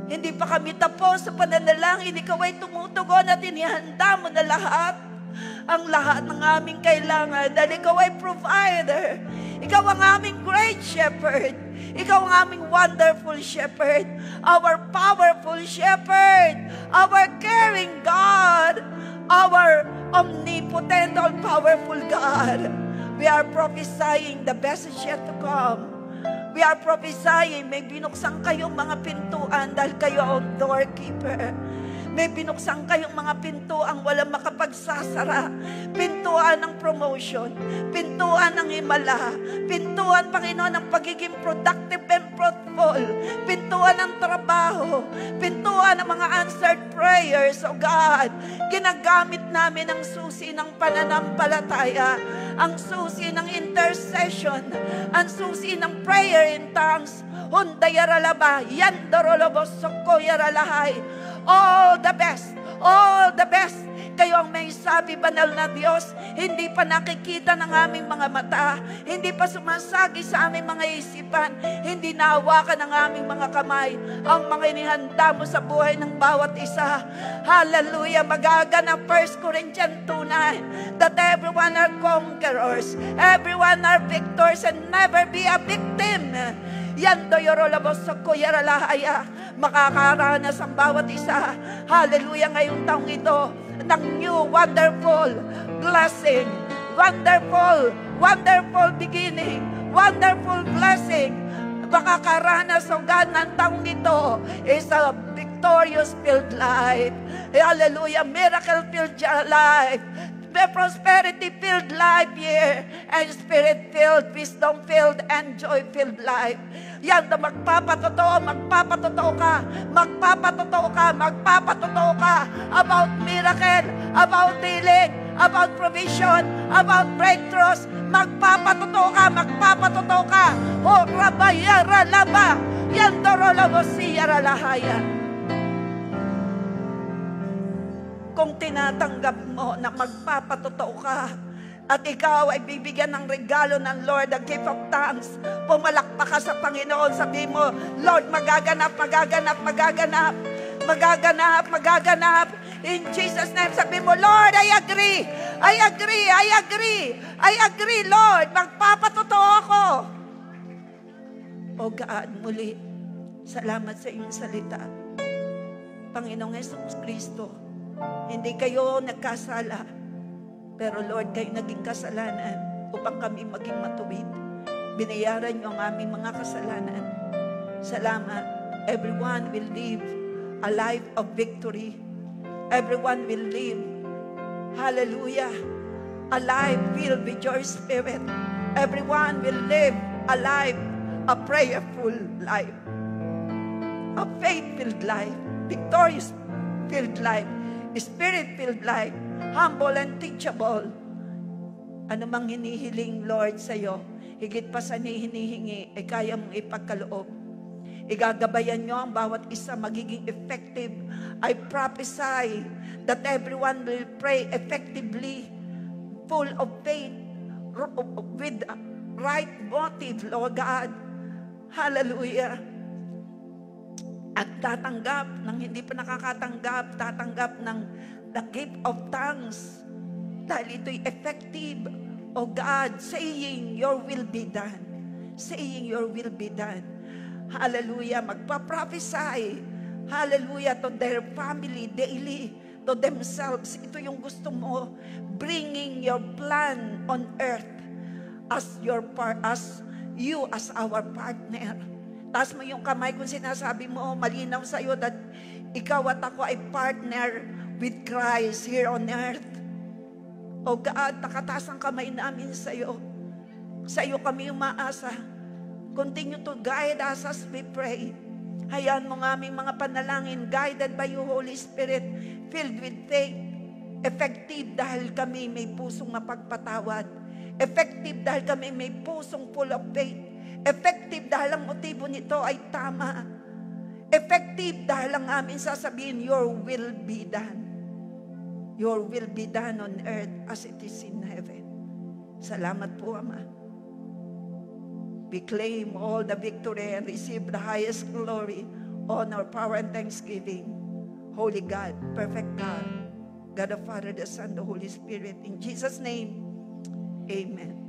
Hindi pa kami tapos sa pananalangin, ikaw ay tumutugon at inihanda mo na lahat, ang lahat ng aming kailangan, dahil ikaw ay provider. Ikaw ang aming great shepherd. Ikaw ang aming wonderful shepherd, our powerful shepherd, our caring God, our omnipotent, all-powerful God. We are prophesying the best is yet to come. We are prophesying, may binuksan kayong mga pintuan dahil kayo ang doorkeeper. May binuksan kayong mga pintuan walang makapagsasara. Pintuan ng promotion, pintuan ng himala, pintuan, Panginoon, ng pagiging productive and fruitful, pintuan ng trabaho, pintuan ng mga answered prayers. Oh God, ginagamit namin ang susi ng pananampalataya, ang susi ng intercession, ang susi ng prayer in tongues. Hunda yaralaba, yandorolobo soko yaralahay. All the best, all the best. Kayo ang may sabi, banal na Diyos, hindi pa nakikita ng aming mga mata, hindi pa sumasagi sa aming mga isipan, hindi nahawakan ng aming mga kamay, ang mga inihanda mo sa buhay ng bawat isa. Hallelujah! Magaganap 1 Corinthians 2:9, that everyone are conquerors, everyone are victors, and never be a victim. Yando yorolabos sa kuyaralahaya, makakaranas ang bawat isa. Hallelujah! Ngayong taong ito, ng new wonderful blessing, wonderful beginning, wonderful blessing. Makakaranas o God ng taong ito is a victorious filled life. Hallelujah, miracle filled life, prosperity filled life here, and spirit filled, wisdom filled, and joy filled life. Yan na magpapatotoo ka about miracle, about healing, about provision, about breakthroughs. Magpapatotoo ka. O rabayara laba, yan dorolobo siyara lahaya. Kung tinatanggap mo na magpapatotoo ka, at ikaw ay bibigyan ng regalo ng Lord, the gift of thanks, pumalakpak ka sa Panginoon, sabi mo, Lord, magaganap. In Jesus' name, sabi mo, Lord, I agree, Lord, magpapatotoo ako. O God, muli, salamat sa iyong salita. Panginoong Jesus Kristo, hindi kayo nagkasala, pero Lord, kayo naging kasalanan upang kami maging matuwid. Binayaran niyo ang aming mga kasalanan. Salamat. Everyone will live a life of victory. Everyone will live, hallelujah, a life filled with your spirit. Everyone will live a life, a prayerful life, a faith-filled life, victorious filled life, spirit-filled life, humble and teachable. Ano mang hinihiling, Lord, sa'yo, higit pa sa hinihingi, ay kaya mong ipagkaloob. Igagabayan nyo ang bawat isa magiging effective. I prophesy that everyone will pray effectively, full of faith, with right motive, Lord God. Hallelujah. At tatanggap ng hindi pa nakakatanggap, tatanggap ng the gift of thanks. Dahil ito'y effective. O God, saying your will be done. Saying your will be done. Hallelujah. Magpa-prophesy. Hallelujah. To their family daily. To themselves. Ito yung gusto mo. Bringing your plan on earth as you as our partner. Taas mo yung kamay kung sinasabi mo, malinaw sa'yo that ikaw at ako ay partner with Christ here on earth. O God, nakataas ang kamay namin sa'yo. Sa'yo kami umaasa. Continue to guide us as we pray. Hayaan mo nga aming mga panalangin, guided by your Holy Spirit, filled with faith. Effective dahil kami may pusong mapagpatawad. Effective dahil kami may pusong full of faith. Effective dahil ang motibo nito ay tama. Effective dahil ang aming sasabihin, your will be done. Your will be done on earth as it is in heaven. Salamat po, Ama. We claim all the victory and receive the highest glory, honor, power, and thanksgiving. Holy God, perfect God, God the Father, the Son, the Holy Spirit. In Jesus' name, amen.